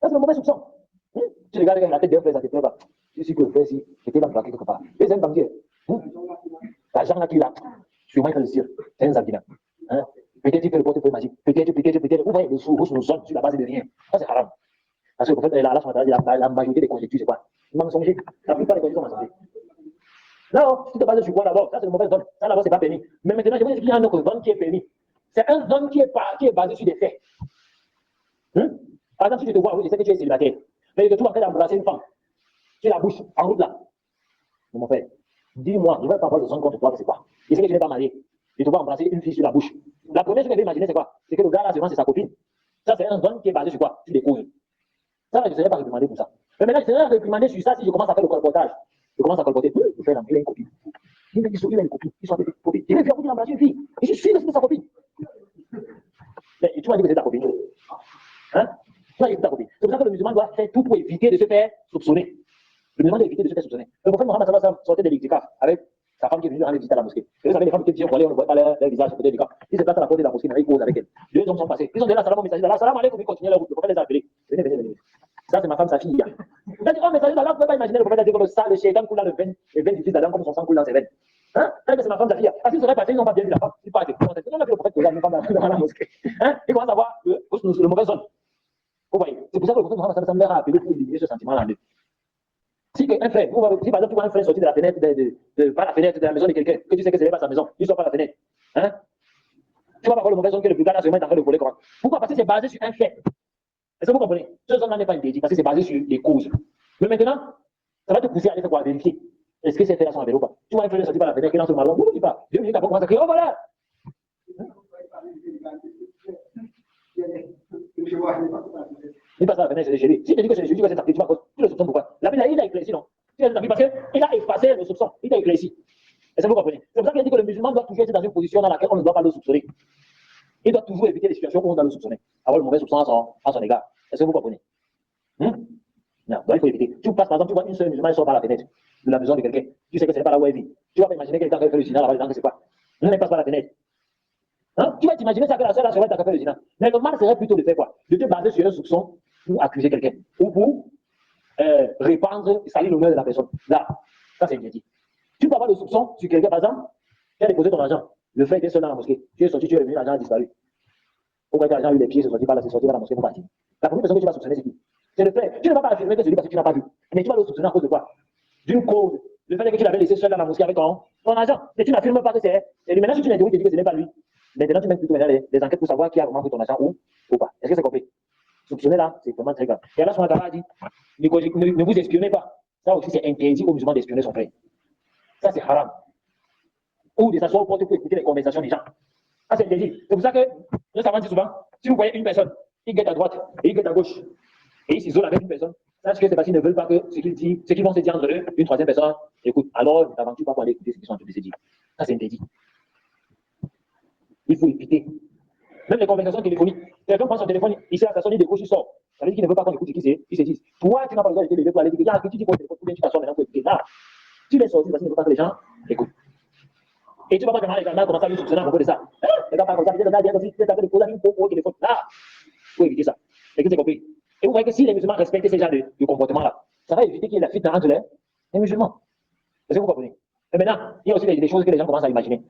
Ça, c'est le mauvais soupçon. Tu regardes la tête d'un frère, ça te plaît pas. Je suis sûr que le frère, si, c'était dans le braquet quelque part. Et c'est un banquier. L'argent là qu'il a, sûrement il fait le cire. C'est un zabdina. Peut-être qu'il fait le portefeuille magique. Peut-être. Vous voyez, les sous nous sommes sur la base de rien. Ça, c'est haram. Parce que le prophète, la majorité des conjectures, c'est quoi? Mensonger. La plupart des conjectures sont mensongers. Non, si tu te bases sur quoi d'abord? Ça, c'est le mauvais zone. Ça, d'abord, c'est pas permis. Mais maintenant, je vais dire qu'il y a un autre zone qui est permis. C'est un zone qui est basé sur des faits. Par exemple, si tu te vois, oui, je sais que tu es célibataire, mais que tu es en train d'embrasser une femme, tu la bouche, en route là. Mon frère, dis-moi, je ne vais pas avoir le son contre toi, c'est quoi? Je sais que tu n'es pas marié. Je te vois embrasser une fille sur la bouche. La première chose que je vais imaginer, c'est quoi? C'est que le gars là, c'est sa copine. Ça, c'est un zone qui est basé sur quoi? Sur des causes. Ça, je ne serais pas réprimandé pour ça. Mais maintenant, je serais réprimandé sur ça si je commence à faire le colportage. Je commence à colporter. Je fais il a une copine. Il a une copine. Ils sont avec une copine. Il veut faire qu'il embrasse une fille. Et je suis sûr que c'est sa copine. Mais tu m'as dit que c'est ta copine. C'est pour ça que le musulman doit faire tout pour éviter de se faire soupçonner. Le musulman doit éviter de se faire soupçonner. Le prophète Mohammed sallallahu alayhi wa sallam sortait de l'Iqtikaf avec sa femme qui est venue rendre visite à la mosquée. Et vous savez, les femmes qui viennent voilées, on ne voit pas leur visage côté du camp. Ils se placent à la porte de la mosquée, mais ils causent avec elle. Deux hommes sont passés. Ils ont dit là, salam au messager d'Allah, salam alaikum, ils continuent leur route. Le prophète les a appelés. Venez. Ça, c'est ma femme, sa fille. Il a dit, oh, messager d'Allah, vous ne pouvez pas imaginer le prophète a dit que le shaitan coule dans le veine du fils d'Adam comme son sang coule dans ses veines. C'est ma femme, sa fille. Ah, s'ils seraient passés, ils n'ont pas bien vu la femme. Ils partent. Non, la fille, le prophète, dans la mosquée. Hein? Il commence à voir le mauvais zone. Vous voyez? C'est pour ça que le prophète Mohammed ça me l'a rappelé pour éliminer ce sentiment-là. Si un frère, si par exemple tu vois un frère sortir de la fenêtre, par la fenêtre de la maison de quelqu'un, que tu sais que ce n'est pas sa maison, il sort par la fenêtre. Hein? Tu vas pas voir le mauvais zone que le plus gars là se met en train de voler comment? Pourquoi? Parce que c'est basé sur un fait. Est-ce que vous comprenez? Ce zone-là n'est pas interdit parce que c'est basé sur des causes. Mais maintenant, ça va te pousser à aller faire quoi? Vérifier. Est-ce que ces faits-là sont avérés ou pas? Tu vois un frère sortir par la fenêtre qui lance le ballon, vous ne dites pas. 2 minutes après, on commence à crier, oh voilà! Il passe à la fenêtre, c'est déchiré. Si tu dis que c'est déchiré, tu vas s'attaquer, tu vas tu le soupçonnes pourquoi? La Bible, il a éclairci, non? Tu vas parce qu'il a effacé le soupçon, il a éclairci. Est-ce que vous comprenez? C'est pour ça qu'il dit que le musulman doit toujours être dans une position dans laquelle on ne doit pas le soupçonner. Il doit toujours éviter les situations où on doit le soupçonner, avoir le mauvais soupçon à son égard. Est-ce que vous comprenez? Non, donc il faut éviter. Tu passes par exemple, tu vois une seule musulmane sort par la fenêtre de la maison de quelqu'un. Tu sais que ce n'est pas là où elle vit. Tu vas pas imaginer quelqu'un qui fait le signal là-bas dedans, que c'est quoi? Ne passe par la fenêtre. Hein? Tu vas t'imaginer ça que la seule là serait ta fait le signal. Mais le mal serait plutôt de faire quoi? De te baser sur un soupçon pour accuser quelqu'un ou pour répandre, salir l'honneur de la personne. Là, ça c'est interdit. Tu peux avoir le soupçon sur quelqu'un, par exemple, qui a déposé ton argent. Le fait était seul dans la mosquée. Tu es sorti, tu es revenu, l'argent a disparu. Pourquoi l'argent a eu les pieds, c'est sorti par là, c'est sorti par la mosquée pour partir. La première personne que tu vas soupçonner, c'est qui? C'est le fait. Tu ne vas pas affirmer que c'est lui parce que tu n'as pas vu. Mais tu vas le soupçonner à cause de quoi? D'une cause. Le fait que tu l'avais laissé seul dans la mosquée avec ton argent. Mais tu n'affirmes pas que c'est lui. Maintenant, si tu l'interroges, tu dis que ce n'est pas lui. Maintenant, tu mets plutôt les enquêtes pour savoir qui a vraiment pris ton argent ou pas. Est-ce que c'est compris? Soupçonner là, c'est vraiment très grave. Et Allah a dit, ne vous espionnez pas. Ça aussi, c'est interdit aux musulmans d'espionner son frère. Ça, c'est haram. Ou de s'asseoir au porte pour écouter les conversations des gens. Ça, c'est interdit. C'est pour ça que, le savant dit souvent, si vous voyez une personne, il guette à droite et il guette à gauche, et il s'isole avec une personne, sachez que c'est parce qu'ils ne veulent pas que ce qu'ils vont se dire entre eux, une troisième personne, écoute, alors ne t'aventure pas pour aller écouter ce qu'ils sont en train de se dire. Ça, c'est interdit. Il faut éviter. Même les conversations téléphoniques. Quelqu'un prend son téléphone, il sait la personne, il décroche, il sort. Ça veut dire qu'il ne veut pas qu'on écoute ce qu'ils se disent. Toi, tu n'as pas besoin de te lever pour aller dire, regarde, tu dis quoi, tu t'assois maintenant pour écouter. Là, tu les sortis parce qu'il ne veut pas que les gens écoutent. Et tu vas pas demander également commencer à lui soupçonner à propos de ça. Les gars, pas comme ça, tu es comme si tu étais en train de poser une au téléphone. Là, il faut éviter ça. Et que c'est compris. Et vous voyez que si les musulmans respectent ces genres de comportement-là, ça va éviter qu'il y ait la fuite entre les musulmans. Est-ce que vous comprenez? Et maintenant, il y a aussi des choses que les gens commencent à imaginer.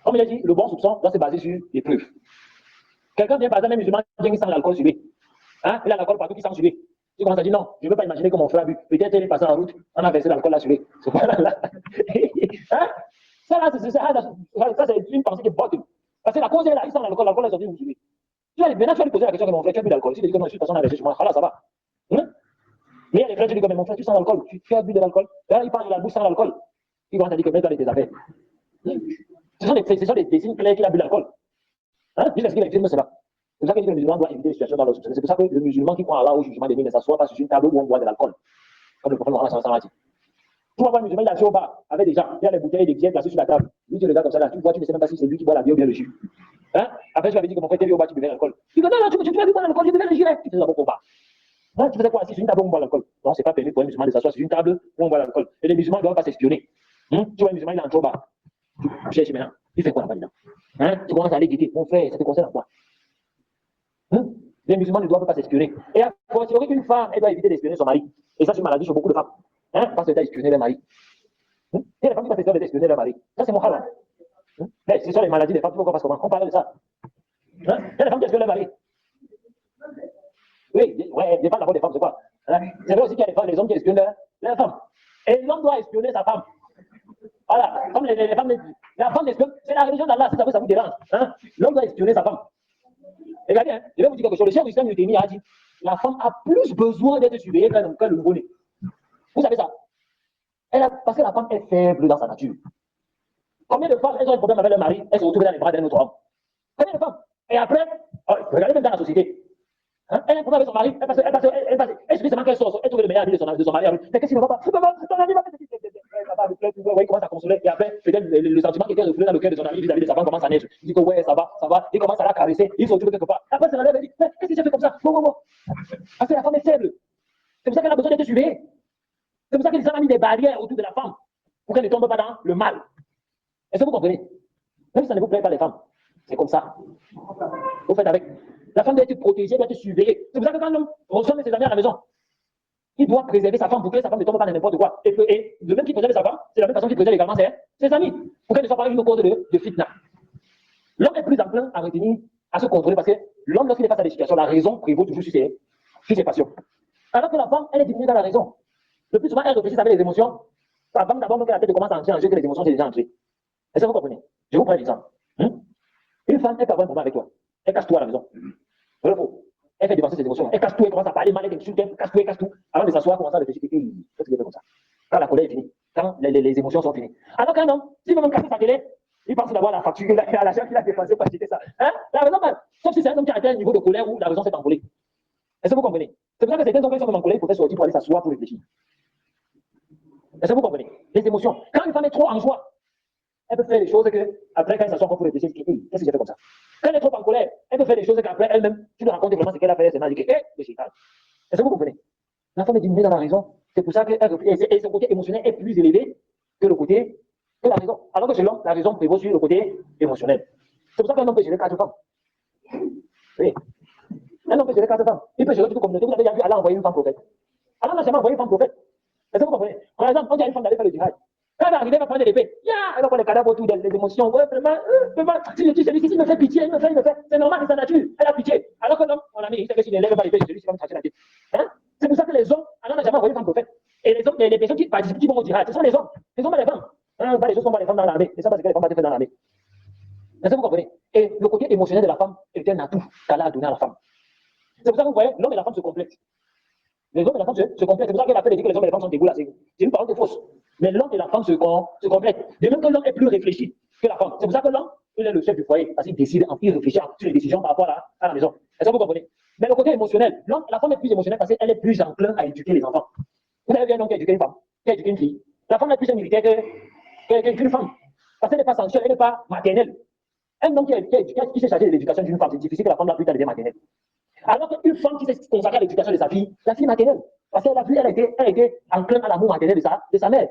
Comme il a dit, le bon soupçon doit se baser sur des preuves. Quelqu'un vient par exemple, un musulman, vient qui sent l'alcool sur lui. Hein? Il a l'alcool partout qui sent sur lui. Tu commences à dire non, je ne veux pas imaginer que mon frère a bu. Peut-être il est passé en route, on a versé l'alcool là sur lui. C'est pas là. Hein? Ça, là, c'est une pensée qui est bonne. Parce que la cause est là, il sent l'alcool est sorti sur lui. Maintenant, tu vas lui poser la question que mon frère, tu as bu l'alcool. Si tu dis que non, je suis passé, on a versé sur moi, là, ça va. Hein? Mais il y a des frères, tu dis que mon frère, tu sens l'alcool, tu as bu de l'alcool. Là, il parle de la bouche sans l'alcool. Il commence à dire que mets-toi dans tes affaires. Ce sont des signes clairs qu'il a bu l'alcool. Hein? Juste ce qu'il a fait, c'est là. C'est pour ça que le musulman doit éviter les situations dans le soupçon. C'est pour ça que le musulman qui croit Allah au jugement des nuits ne s'assoit pas sur une table où on boit de l'alcool. Comme le prophète Mohammed a dit. Tu vas voir un musulman, il a au bar avec des gens, il y a les bouteilles et des billets placés sur la table. Lui, tu regardes comme ça, là, tu vois, tu ne sais même pas si c'est lui qui boit la bière ou bien le jus. Hein? Après, tu avais dit que mon frère était au bar, tu buvais l'alcool. Tu dis non, non, tu vas boire l'alcool, tu buvais le jus. Tu faisais d'abord au bar. Hein? Tu faisais quoi assis sur une table où on boit l'alcool? Non, c'est pas permis pour un musulman de s'asseoir sur une table où on boit l'alcool. Et les musulmans ne doivent pas s'espionner. Tu vois un musulman, il est entré au bar. Tu cherches maintenant. Il fait quoi là-bas dedans? Hein? Tu commences à aller guetter. Mon frère, ça te concerne quoi? Les musulmans ne doivent pas s'espionner. Et à fortiori qu'une femme, elle doit éviter d'espionner son mari. Et ça, c'est une maladie chez beaucoup de femmes. Hein? Parce qu'elles doivent espionner leur mari. Et les femmes qui passent d'espionner leur mari. Ça, c'est mon cas. Mais ce sont les maladies des femmes. Tu vois qu'on passe comment? On parle de ça. Hein? Il y a des femmes qui espionnent leur mari. Oui, ouais, je parle d'abord des femmes, c'est quoi? Hein? C'est vrai aussi qu'il y a des femmes, les hommes qui espionnent leur femme. Et l'homme doit espionner sa femme. Voilà, comme les femmes, la femme espionne, c'est la religion d'Allah, si ça vous dérange. Hein? L'homme doit espionner sa femme. Regardez, hein, je vais vous dire quelque chose. Le chef du système Nutemi a dit la femme a plus besoin d'être surveillée qu'un le nouveau-né. Vous savez ça? Parce que la femme est faible dans sa nature. Combien de femmes, elles ont un problème avec leur mari, elles se retrouvent dans les bras d'un autre homme? Combien de femmes? Et après, regardez même dans la société. Hein? Elle a un problème avec son mari, elle suffit seulement qu'elle sort, elle trouve le meilleur ami de son mari. Mais qu'est-ce qui ne va pas? Ton ami va vous voyez, commence à consoler, et après, peut-être le sentiment qui était reflété dans le cœur de son ami vis-à-vis de sa femme commence à naître. Il dit que ouais, ça va, il commence à la caresser, il se retrouve quelque part. Après, c'est la lèvre, elle dit, qu'est-ce que tu as fait comme ça? Non. Parce que la femme est faible. C'est pour ça qu'elle a besoin d'être surveillée. C'est pour ça que les hommes ont mis des barrières autour de la femme, pour qu'elle ne tombe pas dans le mal. Est-ce que vous comprenez? Même si ça ne vous plaît pas, les femmes, c'est comme ça. Vous faites avec. La femme doit être protégée, doit être surveillée. C'est pour ça que quand l'homme reçoit ses amis à la maison, il doit préserver sa femme pour que sa femme ne tombe pas dans n'importe quoi. Et le même qui préserve sa femme, c'est la même personne qui préserve également ses amis. Pour qu'elle ne soit pas une cause de fitna. L'homme est plus enclin à retenir à se contrôler parce que l'homme, lorsqu'il est face à des situations, la raison prévaut toujours sur ses passions. Alors que la femme, elle est diminuée dans la raison. Le plus souvent, elle réfléchit avec les émotions. Avant d'abord que la tête commence à entrer en jeu, que les émotions sont déjà entrées. Est-ce que vous comprenez? Je vous prends l'exemple. Une femme, elle peut avoir un problème avec toi. Elle casse tout à la maison. Voilà, faux. Elle fait dépenser ses émotions. Elle casse tout, elle commence à parler mal, elle insulte, elle casse tout. Avant de s'asseoir, elle commence à réfléchir. Qu'est-ce qu'il fait comme ça? Quand la colère est finie, quand les émotions sont finies. Alors qu'un homme, s'il veut même casser sa télé, il pense d'abord à la facture, à l'argent qu'il a dépensé pour acheter ça. Hein? La raison, sauf si c'est un homme qui a atteint un niveau de colère où la raison s'est envolée. Est-ce que vous comprenez? C'est pour ça que certains hommes qui sont en colère, il faut sortir pour aller s'asseoir pour réfléchir. Est-ce que vous comprenez? Les émotions. Quand une femme est trop en joie, elle peut faire des choses que, après, quand elle s'assoit pour réfléchir, qu'est-ce que j'ai fait comme ça? Quand elle est trop en colère, elle peut faire des choses qu'après elle-même, tu lui racontes vraiment ce qu'elle a fait, c'est mal, le shaitan. Est-ce que vous comprenez? La femme est diminuée dans la raison. C'est pour ça que son côté émotionnel est plus élevé que le côté que la raison. Alors que chez l'homme, la raison prévaut sur le côté émotionnel. C'est pour ça qu'un homme peut gérer 4 femmes. Oui. Un homme peut gérer 4 femmes. Il peut gérer toute communauté. Vous avez déjà vu Allah envoyer une femme prophète. Allah n'a jamais envoyé une femme prophète. Est-ce que vous comprenez? Par exemple, on dit à une femme d'aller faire le djihad. Quand elle va arriver, elle va prendre l'épée. Elle va prendre les cadavres autour d'elle, les émotions. Ouais, vraiment, si je tue celui-ci, il me fait pitié, il me fait. C'est normal, c'est sa nature. Elle a pitié. Alors que l'homme, mon ami, il sait que s'il n'élève pas l'épée, celui-ci va me tracer la tête. Hein? C'est pour ça que les hommes, Allah n'a jamais envoyé une femme prophète. Et les hommes, les personnes qui participent, qui vont au djihad, ce sont les hommes. Ce sont pas les femmes. Les choses sont pas les femmes dans l'armée. Et ça, parce que les femmes vont faire dans l'armée. Est-ce que vous comprenez? Et le côté émotionnel de la femme est un atout qu'Allah a donné à la femme. C'est pour ça que vous voyez, l'homme et la femme se complètent. Les hommes et la femme se complètent. C'est pour ça que la paix dit que les hommes et les femmes sont dégoûtés. C'est une parole fausse. Mais l'homme et la femme se complètent. De même que l'homme est plus réfléchi que la femme. C'est pour ça que l'homme, il est le chef du foyer. Parce qu'il décide, il réfléchit sur les décisions par rapport à la maison. Est-ce que vous comprenez? Mais le côté émotionnel, la femme est plus émotionnelle parce qu'elle est plus enclin à éduquer les enfants. Vous avez vu un homme qui a éduqué une femme, qui a éduqué une fille. La femme est plus militaire qu'une femme. Parce qu'elle n'est pas sensuelle, elle n'est pas maternelle. Un homme qui s'est chargé de l'éducation d'une femme, c'est difficile que la femme n'a plus tard devient maternelle. Alors qu'une femme qui s'est consacrée à l'éducation de sa fille, la fille maternelle, parce qu'elle a été enclin à l'amour maternel de sa mère.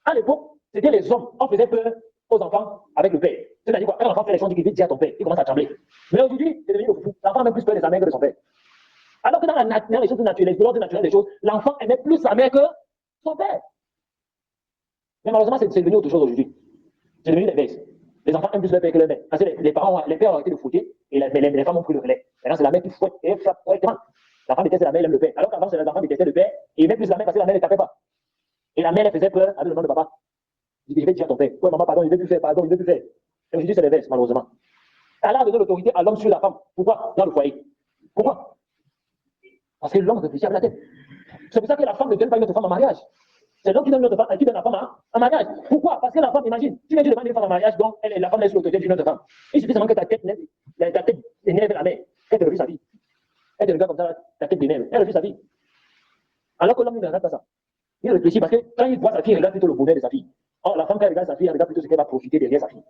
À l'époque, c'était les hommes, on faisait peur aux enfants avec le père. C'est-à-dire quoi? Quand l'enfant fait les choses, il vite dire à ton père, il commence à trembler. Mais aujourd'hui, c'est devenu le fou. L'enfant a même plus peur de sa mère que de son père. Alors que dans les choses naturelles, les naturelles des choses, l'enfant aimait plus sa mère que son père. Mais malheureusement, c'est devenu autre chose aujourd'hui. C'est devenu l'inverse. Les enfants aiment plus leur père que leur mère. Parce que les pères ont arrêté de fouetter et les femmes ont pris le relais. Maintenant, c'est la mère qui fouette et frappe correctement. La femme déteste la mère, elle aime le père. Alors qu'avant, c'est l'enfant qui détestait le père et il aimait plus la mère parce que la mère ne tapait pas. Et la mère, elle faisait peur avec le nom de papa. Il dit, je vais dire à ton père, ouais, maman, pardon, il ne veut plus faire, pardon, il ne veut plus faire. Et aujourd'hui, c'est l'inverse, malheureusement. Allah a donné l'autorité à l'homme sur la femme. Pourquoi? Dans le foyer. Pourquoi? Parce que l'homme réfléchit avec la tête. C'est pour ça que la femme ne donne pas une autre femme en mariage. C'est l'homme qui donne l'autre femme, qui donne la femme en mariage. Pourquoi? Parce que la femme, imagine, tu viens de demander une femme en mariage, donc la femme laisse l'autorité d'une autre femme. Il suffit seulement que ta tête énerve la mère. Elle te refuse sa vie. Elle te regarde comme ça, ta tête d'énerve. Elle refuse sa vie. Alors que l'homme ne regarde pas ça. Il réfléchit parce que quand il voit sa fille, il regarde plutôt le bonheur de sa fille. Or, la femme, quand elle regarde sa fille, elle regarde plutôt ce qu'elle va profiter derrière sa fille.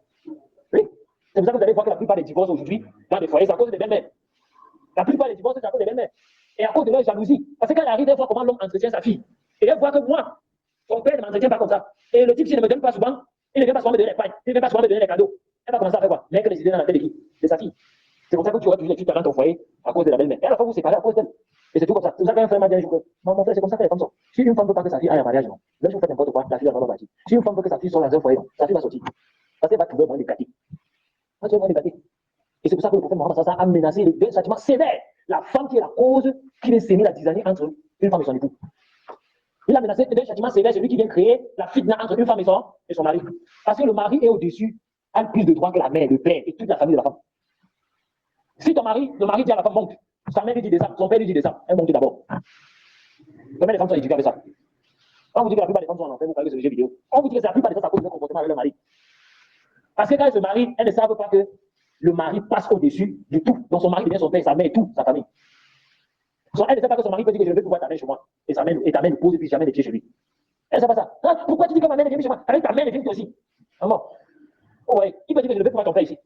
Oui. C'est pour ça que vous allez voir que la plupart des divorces aujourd'hui, dans les foyers, c'est à cause des belles-mères. La plupart des divorces, c'est à cause des belles-mères. Et à cause de leur jalousie. Parce qu'elle arrive, elle voit comment l'homme entretient sa fille. Et elle voit que moi, son père ne m'entretient pas comme ça. Et le type, s'il ne me donne pas souvent, il ne vient pas souvent me donner les pailles, il ne vient pas souvent me donner les cadeaux. Elle va commencer à faire quoi? Mettre les idées dans la tête de qui? De sa fille. C'est pour ça que tu auras toujours des trucs dans ton foyer à cause de la belle-mère. Et à la fois, vous séparez à cause d'elle. Et c'est tout comme ça. C'est pour ça qu'un frère m'a dit un jour, mon frère, c'est comme ça que les femmes sont. Si une femme ne veut pas que sa fille aille en mariage, non. Là, si vous faites n'importe quoi, la fille va pas partir. Si une femme veut que sa fille soit dans un foyer, non, sa fille va sortir. Parce qu'elle va trouver un moyen de gâter. Elle va trouver un moyen de gâter. Et c'est pour ça que le prophète Mohammed a menacé de châtiments sévères la femme qui est la cause qui vient s'aimer la tisanie entre une femme et son époux. Il a menacé d'un châtiment sévère celui qui vient créer la fitna entre une femme et son mari. Parce que le mari est au-dessus, a plus de droits que la mère, le père et toute la famille de la femme. Si ton mari, le mari dit à la femme monte, sa mère lui dit descend, son père lui dit descend, elle monte d'abord. Combien les femmes sont éduquées avec ça? Quand on vous dit que la plupart des femmes sont en enfer, vous croyez que c'est le jeu vidéo. On vous dit que c'est la plupart des femmes à cause de leur comportement avec leur mari. Parce que quand elles se marient, elles ne savent pas que le mari passe au-dessus de tout. Donc son mari devient son père, sa mère et tout, sa famille. Elle ne sait pas que son mari peut dire que je ne veux plus voir ta mère chez moi. Et ta mère ne pose plus jamais les pieds chez lui. Elle ne sait pas ça. Ah, pourquoi tu dis que ma mère ne vient plus chez moi? Avec ta mère, elle vient aussi. Maman. Oh ouais, il peut dire que je ne veux plus voir ton père ici.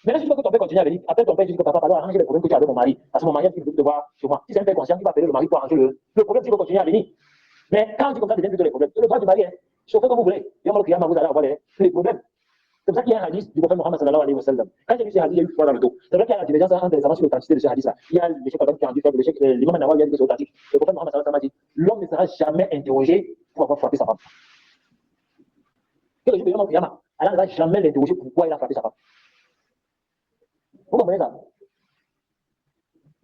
Mais là, si tu veux que ton père continue à venir, après ton père, tu dis que papa, pardon, arranger les problèmes que tu as avec mon mari. Parce que mon mari, il veut te voir chez moi. Si c'est un père conscient, il va appeler le mari pour arranger le problème, tu veux continuer à venir. Mais quand on dit comme ça, devient plutôt les problèmes. Le droit du mari, chauffez comme vous voulez. Et on va le crier, vous allez avoir les problèmes. C'est pour ça qu'il y a un hadith du prophète Mohammed sallallahu alayhi wa sallam. Quand j'ai lu ce hadith, il y a eu foi dans le dos. C'est vrai qu'il y a la divergence entre les savants sur l'authenticité de ce hadith-là. Il y a le chef qui a rendu faible, l'imam Nawawi a dit que c'est authentique. Le prophète Mohammed sallallahu alayhi wa sallam a dit l'homme ne sera jamais interrogé pour avoir frappé sa femme. Que le jour de Yom Kiyama, Allah ne va jamais l'interroger pourquoi il a frappé sa femme. Vous comprenez ça?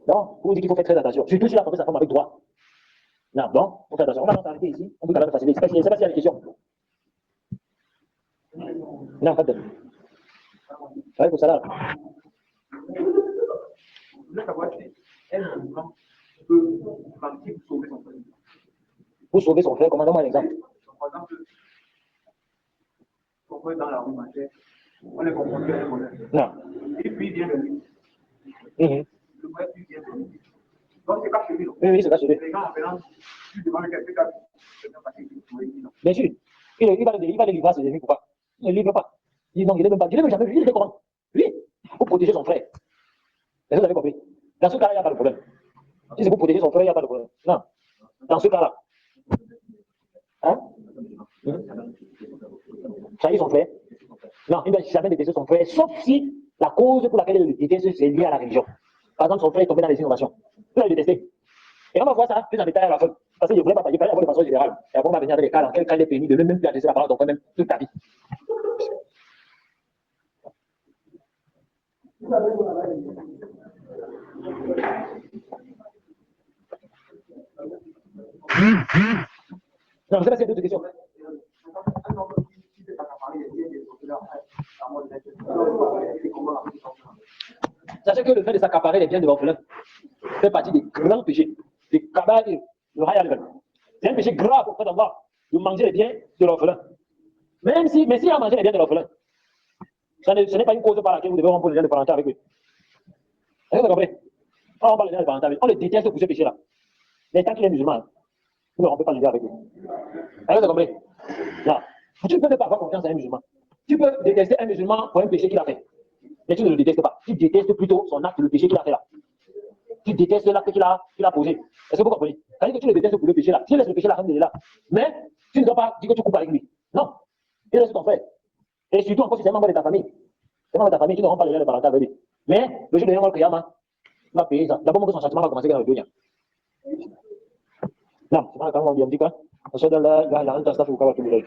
Non, pour vous dire qu'il faut faire très attention. Surtout si la femme sa femme avec droit. Non, donc, il faut faire attention. On va s'arrêter ici. On peut quand même faciliter. Je ne sais pas s'il y a des questions. Non, pas de. Ouais, pour ça là. voulais savoir si elle peut mentir pour sauver son frère. Pour sauver son frère, comment donne-moi un exemple. Par exemple, son frère dans la rue marchait, on est confronté à un voleur. Non. Et puis il vient de lui. Le frère puis vient de lui. Donc c'est pas chez lui. Oui, oui, c'est pas chez lui. Les gens en venant, tu demandes quelqu'un bien sûr. Il va les livrer à ses ennemis, pourquoi? Il ne livre pas. Il dit non, il ne même pas. Il ne même jamais vu. Il fait comment? Lui, pour protéger son frère. Est-ce que vous avez compris? Dans ce cas-là, il n'y a pas de problème. Si c'est pour protéger son frère, il n'y a pas de problème. Non. Dans ce cas-là. Hein? Trahir son frère? Non, il ne doit jamais détester son frère, sauf si la cause pour laquelle il le déteste, c'est lié à la religion. Par exemple, son frère est tombé dans les innovations. Il va le détester. Et on va voir ça plus en détail à la fin. Parce qu'il ne voulait pas, il fallait avoir de façon générale. Et après, on va venir avec les cas dans quel cas il est permis de ne même plus adresser la parole à ton frère, même toute ta vie. Non, je ne sais pas s'il y a d'autres questions. Sachez que le fait de s'accaparer les biens de l'orphelin fait partie des grands péchés. Des kabaïr, le hayal. C'est un péché grave auprès d'Allah de manger les biens de l'orphelin. Mais s'il a mangé les biens de l'orphelin, ce n'est pas une cause par laquelle vous devez rompre les liens de parenté avec eux. Est-ce que vous comprenez? On rompt les liens de parenté avec eux. On le déteste pour ce péché-là. Mais tant qu'il est musulman, vous ne rompez pas les liens avec eux. Est-ce que vous comprenez? Non. Tu ne peux pas avoir confiance à un musulman. Tu peux détester un musulman pour un péché qu'il a fait. Mais tu ne le détestes pas. Tu détestes plutôt son acte, le péché qu'il a fait là. Tu détestes l'acte qu'il a posé. Est-ce que vous comprenez? C'est-à-dire que tu le détestes pour le péché là. Tu laisses le péché là, il est là. Mais tu ne dois pas dire que tu coupes avec lui. Non. Il reste ton frère. Et surtout encore si c'est un membre de ta famille. C'est un membre de ta famille, tu ne romps pas les liens de parenté avec lui. Mais le jour de Yom Kiyama, il va payer ça. D'abord, son châtiment va commencer dans le dunya. Non, c'est pas quand on dit quoi? On se donne là, il y a un tas de